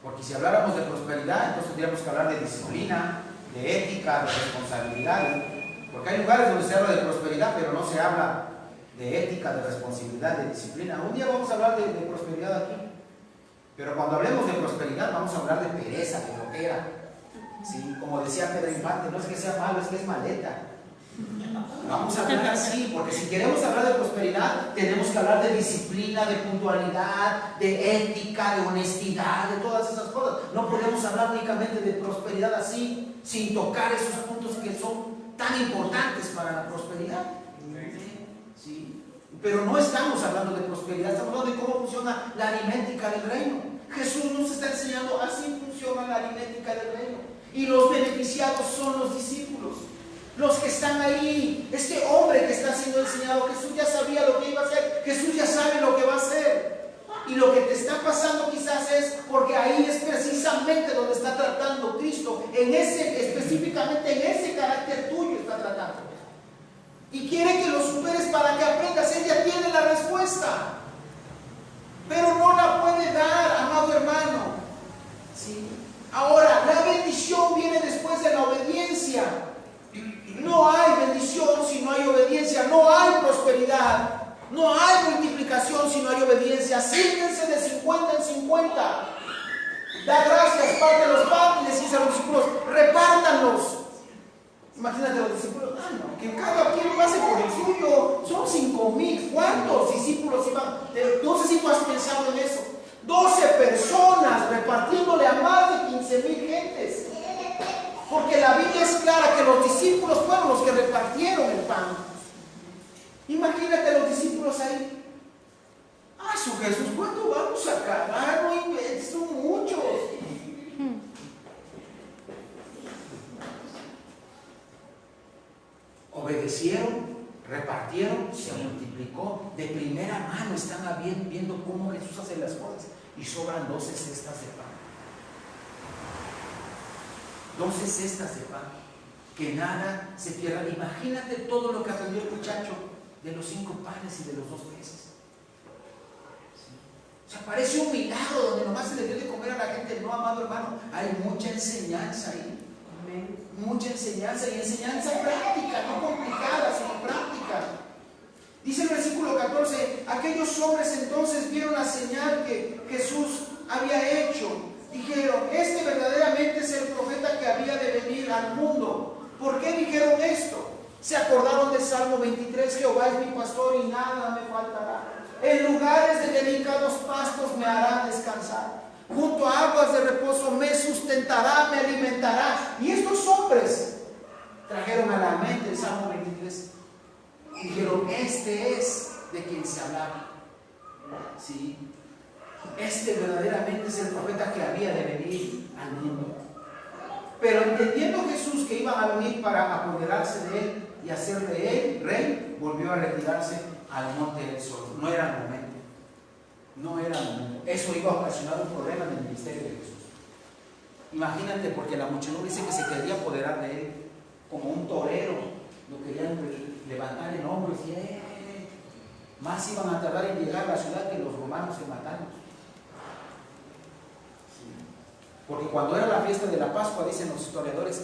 porque si habláramos de prosperidad, entonces tendríamos que hablar de disciplina, de ética, de responsabilidades, porque hay lugares donde se habla de prosperidad, pero no se habla de ética, de responsabilidad, de disciplina. Un día vamos a hablar de prosperidad aquí, pero cuando hablemos de prosperidad vamos a hablar de pereza, de flojera. ¿Sí? Como decía Pedro Infante, no es que sea malo, es que es maleta. Vamos a hablar así, porque si queremos hablar de prosperidad, tenemos que hablar de disciplina, de puntualidad, de ética, de honestidad, de todas esas cosas. No podemos hablar únicamente de prosperidad así, sin tocar esos puntos que son tan importantes para la prosperidad. ¿Sí? Pero no estamos hablando de prosperidad, estamos hablando de cómo funciona la aritmética del reino. Jesús nos está enseñando, así funciona la aritmética del reino. Y los beneficiados son los discípulos. Los que están ahí, este hombre que está siendo enseñado, Jesús ya sabía lo que iba a hacer, Jesús ya sabe lo que va a hacer. Y lo que te está pasando quizás es porque ahí es precisamente donde está tratando Cristo, específicamente en ese carácter tuyo está tratando. Y quiere que lo superes para que aprendas ¿Sí? Ahora, la bendición viene después de la obediencia. No hay bendición si no hay obediencia. No hay prosperidad. No hay multiplicación si no hay obediencia. Síguense de 50 en 50. Da gracias, parte los panes y les dice a los discípulos, repártanlos. Imagínate a los discípulos, no, que cada quien pase por el suyo. Son 5,000. ¿Cuántos discípulos iban? No sé si tú has pensado en eso. 12 personas repartiéndole a más de 15,000 gentes. Porque la Biblia es clara que los discípulos fueron los que repartieron el pan. Imagínate a los discípulos ahí. ¡Ah, su Jesús! ¿Cuánto vamos a acabar? No inventes, son muchos. Obedecieron, repartieron, se multiplicó. De primera mano están viendo cómo Jesús hace las cosas. Y sobran 12 cestas de pan. 12 cestas de pan. Que nada se pierda. Imagínate todo lo que aprendió el muchacho de los 5 panes y de los 2 peces. O sea, parece un milagro donde nomás se le dio de comer a la gente. No, amado hermano, hay mucha enseñanza ahí. Mucha enseñanza, y enseñanza práctica, no complicada, sino práctica. Dice el versículo 14: aquellos hombres entonces vieron la señal que Jesús había hecho. Dijeron: este verdaderamente es el profeta que había de venir al mundo. ¿Por qué dijeron esto? Se acordaron del Salmo 23: Jehová es mi pastor y nada me faltará. En lugares de delicados pastos me hará descansar. Junto a aguas de reposo me sustentará, me alimentará. Y estos hombres trajeron a la mente el Salmo 23. Dijeron: este es de quien se hablaba. Sí. Este verdaderamente es el profeta que había de venir al mundo. Pero entendiendo Jesús que iban a venir para apoderarse de él y hacer de él rey, volvió a retirarse al monte del sol. No era el momento. No era el momento. Eso iba a ocasionar un problema en el ministerio de Jesús. Imagínate, porque la muchedumbre dice que se quería apoderar de él como un torero. Lo querían levantar en hombros y más iban a tardar en llegar a la ciudad que los romanos en matarlos. Porque cuando era la fiesta de la Pascua, dicen los historiadores,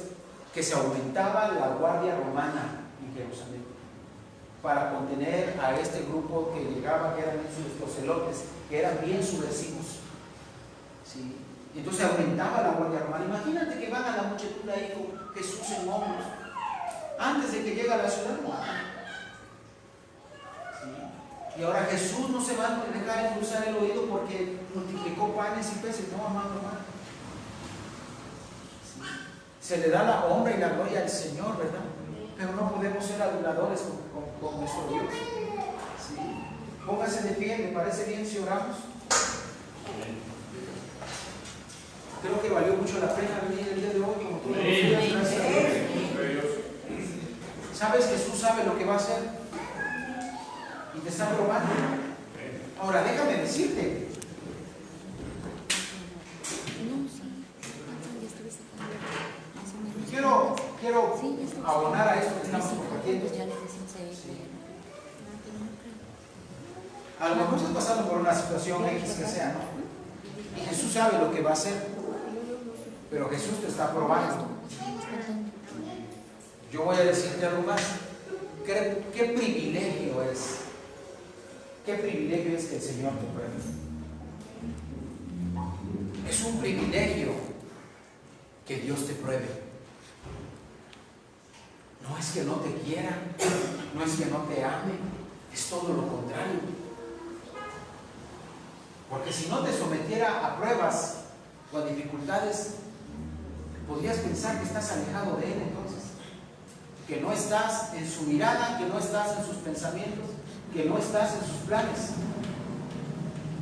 que se aumentaba la guardia romana en Jerusalén para contener a este grupo que llegaba, que eran los celotes, que eran bien subversivos. ¿Sí? Y entonces aumentaba la guardia romana. Imagínate que van a la muchedumbre ahí con Jesús en hombros, antes de que llegue a la ciudad. ¿Sí? Y ahora Jesús no se va a dejar endulzar el oído porque multiplicó panes y peces. No, amado hermano. ¿Sí? Se le da la honra y la gloria al Señor, ¿verdad? Pero no podemos ser aduladores con nuestro Dios. ¿Sí? Póngase de pie, ¿me parece bien si oramos? Creo que valió mucho la pena venir el día de hoy, como todos los días. Gracias a Dios. ¿Sabes? Jesús sabe lo que va a hacer y te está probando. Ahora, déjame decirte. Quiero abonar a esto que estamos compartiendo. Sí. A lo mejor estás pasando por una situación X que sea, ¿no? Y Jesús sabe lo que va a hacer, pero Jesús te está probando. Yo voy a decirte algo más. ¿Qué privilegio es? ¿Qué privilegio es que el Señor te pruebe? Es un privilegio que Dios te pruebe. No es que no te quiera, no es que no te ame, es todo lo contrario. Porque si no te sometiera a pruebas o a dificultades, podrías pensar que estás alejado de Él entonces. Que no estás en su mirada, que no estás en sus pensamientos, que no estás en sus planes.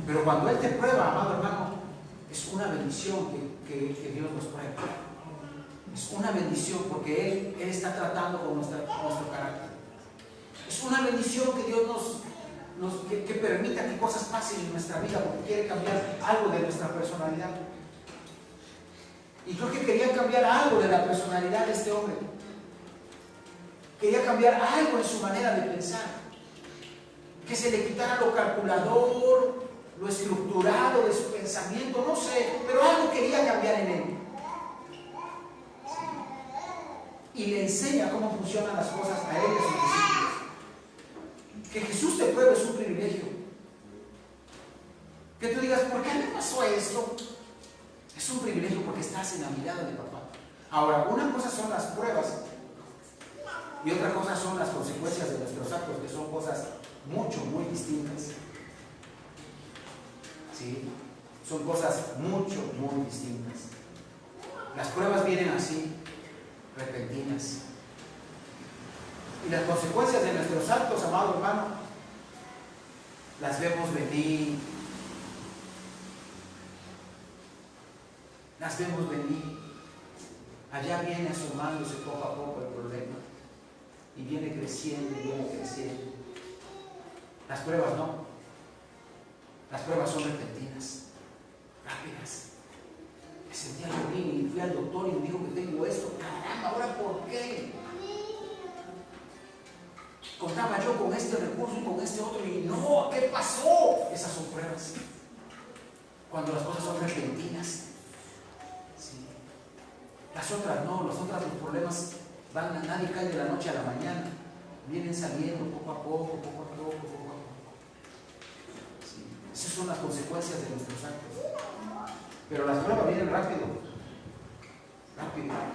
Pero cuando Él te prueba, amado hermano, es una bendición que Dios nos prueba. Es una bendición porque Él está tratando con nuestro carácter. Es una bendición que Dios que permita que cosas pasen en nuestra vida porque quiere cambiar algo de nuestra personalidad. Y creo que quería cambiar algo de la personalidad de este hombre. Quería cambiar algo en su manera de pensar. Que se le quitara lo calculador, lo estructurado de su pensamiento, no sé, pero algo quería cambiar en él. Y le enseña cómo funcionan las cosas a él y a sus discípulos. Que Jesús te pruebe es un privilegio. Que tú digas, ¿por qué me pasó esto? Es un privilegio porque estás en la mirada de papá. Ahora, una cosa son las pruebas y otra cosa son las consecuencias de nuestros actos, que son cosas muy distintas. ¿Sí? Son cosas muy distintas. Las pruebas vienen así, repentinas. Y las consecuencias de nuestros actos, amado hermano, las vemos venir. Las vemos venir. Allá viene asomándose poco a poco el problema. Y viene creciendo, y viene creciendo. Las pruebas no. Las pruebas son repentinas, rápidas. Me sentía bien y fui al doctor y me dijo que tengo esto. Caramba, ¿ahora por qué? Contaba yo con este recurso y con este otro y no, ¿qué pasó? Esas son pruebas. Cuando las cosas son repentinas. Sí. Las otras no, los problemas nadie cae de la noche a la mañana. Vienen saliendo poco a poco. Sí. Esas son las consecuencias de nuestros actos. Pero las pruebas vienen rápido.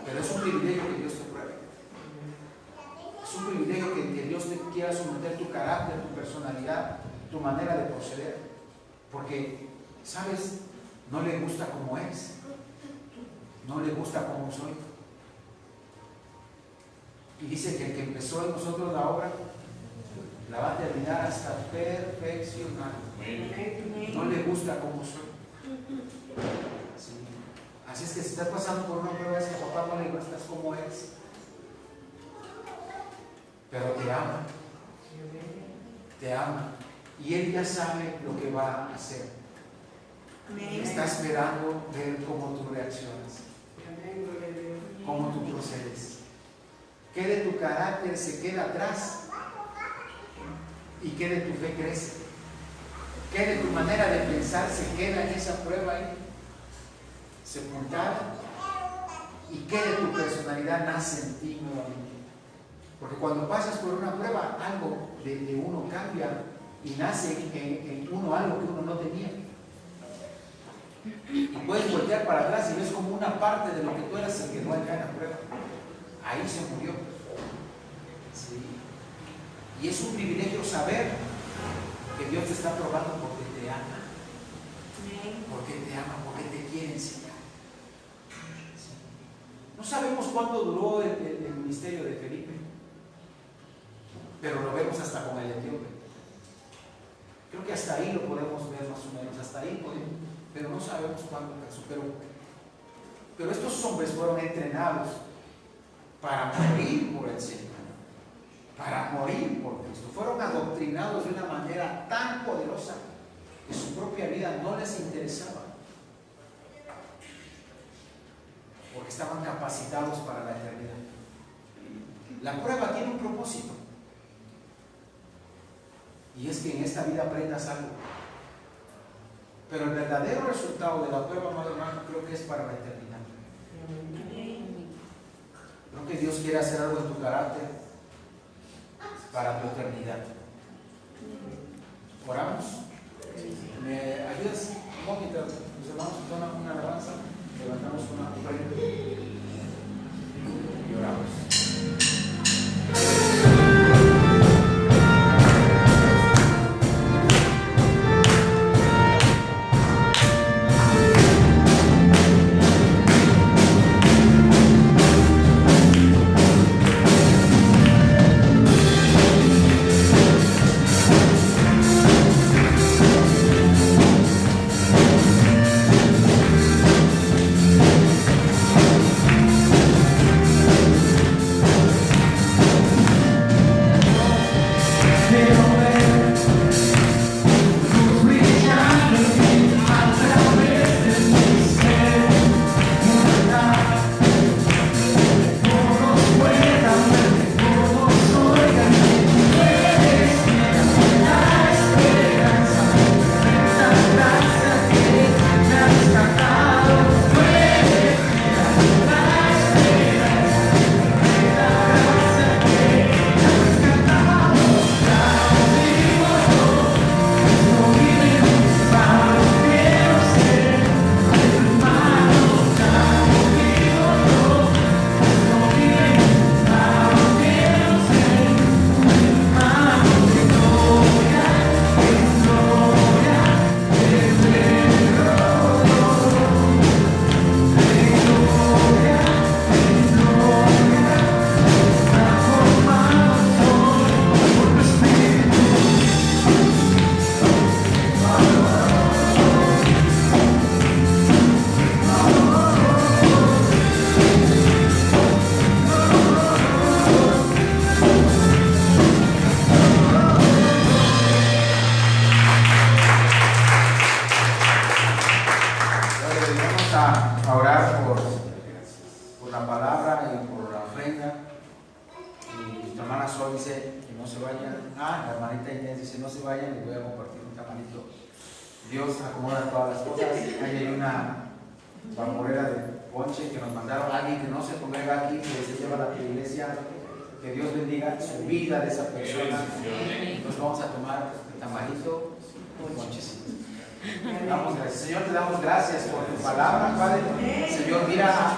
Pero es un privilegio que Dios te pruebe. Es un privilegio que Dios te quiera someter tu carácter, tu personalidad, tu manera de proceder. Porque, ¿sabes? No le gusta como es. No le gusta como soy. Y dice que el que empezó en nosotros la obra la va a terminar hasta perfeccionar. No le gusta como soy. Sí. Así es que si estás pasando por una prueba, es que a papá no le gustas como eres. Pero te ama. Te ama. Y Él ya sabe lo que va a hacer. Está esperando ver cómo tú reaccionas. Cómo tú procedes. ¿Qué de tu carácter se queda atrás? ¿Y qué de tu fe crece? ¿Qué de tu manera de pensar se queda en esa prueba ahí? Sepultada. ¿Y qué de tu personalidad nace en ti nuevamente? Porque cuando pasas por una prueba, algo de uno cambia y nace en uno algo que uno no tenía. Y puedes voltear para atrás y ves como una parte de lo que tú eras el que no entra en la prueba. Ahí se murió. Sí. Y es un privilegio saber que Dios te está probando porque te ama. Porque te ama, porque te quiere enseñar. Sí. No sabemos cuánto duró el ministerio de Felipe, pero lo vemos hasta con el etíope. Creo que hasta ahí lo podemos ver más o menos, hasta ahí podemos, pero no sabemos cuánto pasó. Pero estos hombres fueron entrenados para morir por el Señor, para morir por Cristo. Fueron adoctrinados de una manera tan poderosa que su propia vida no les interesaba, porque estaban capacitados para la eternidad. La prueba tiene un propósito, y es que en esta vida aprendas algo. Pero el verdadero resultado de la prueba, amado hermano, creo que es para la eternidad. Creo que Dios quiere hacer algo en tu carácter para tu eternidad. ¿Oramos? ¿Me ayudas? ¿Cómo mientras los hermanos toman una alabanza? Levantamos una ofrenda y oramos. Inés dice, no se vayan, les voy a compartir un tamalito. Dios acomoda todas las cosas. Ahí hay una vaporera de ponche que nos mandaron a alguien que no se congrega aquí, que se lleva a la iglesia. Que Dios bendiga su vida de esa persona. Entonces vamos a tomar el tamalito y ponchecito. Damos gracias. Señor, te damos gracias por tu palabra, Padre. Señor, mira,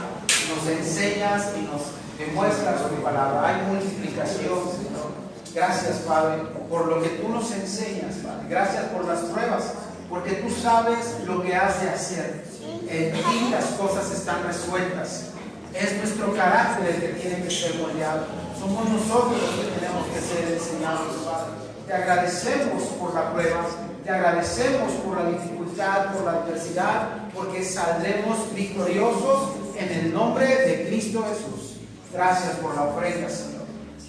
nos enseñas y nos demuestras tu palabra. Hay multiplicación, Señor. Gracias, Padre, por lo que tú nos enseñas, Padre. Gracias por las pruebas, porque tú sabes lo que has de hacer. En ti las cosas están resueltas. Es nuestro carácter el que tiene que ser moldeado. Somos nosotros los que tenemos que ser enseñados, Padre. Te agradecemos por la prueba. Te agradecemos por la dificultad, por la adversidad, porque saldremos victoriosos en el nombre de Cristo Jesús. Gracias por la ofrenda, Señor.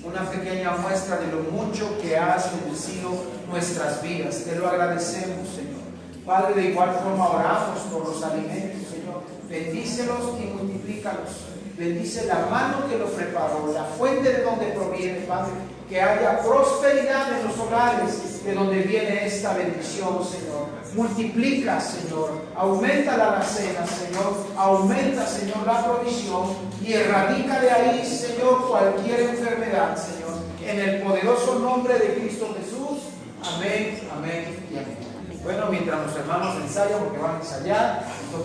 Una pequeña muestra de lo mucho que has bendecido nuestras vidas. Te lo agradecemos, Señor. Padre, de igual forma oramos por los alimentos, Señor. Bendícelos y multiplícalos. Bendice la mano que lo preparó, la fuente de donde proviene, Padre. Que haya prosperidad en los hogares de donde viene esta bendición, Señor. Multiplica, Señor. Aumenta la alacena, Señor. Aumenta, Señor, la provisión y erradica de ahí, Señor, cualquier enfermedad, Señor. En el poderoso nombre de Cristo Jesús. Amén, amén y amén. Bueno, mientras los hermanos ensayan, porque van a ensayar.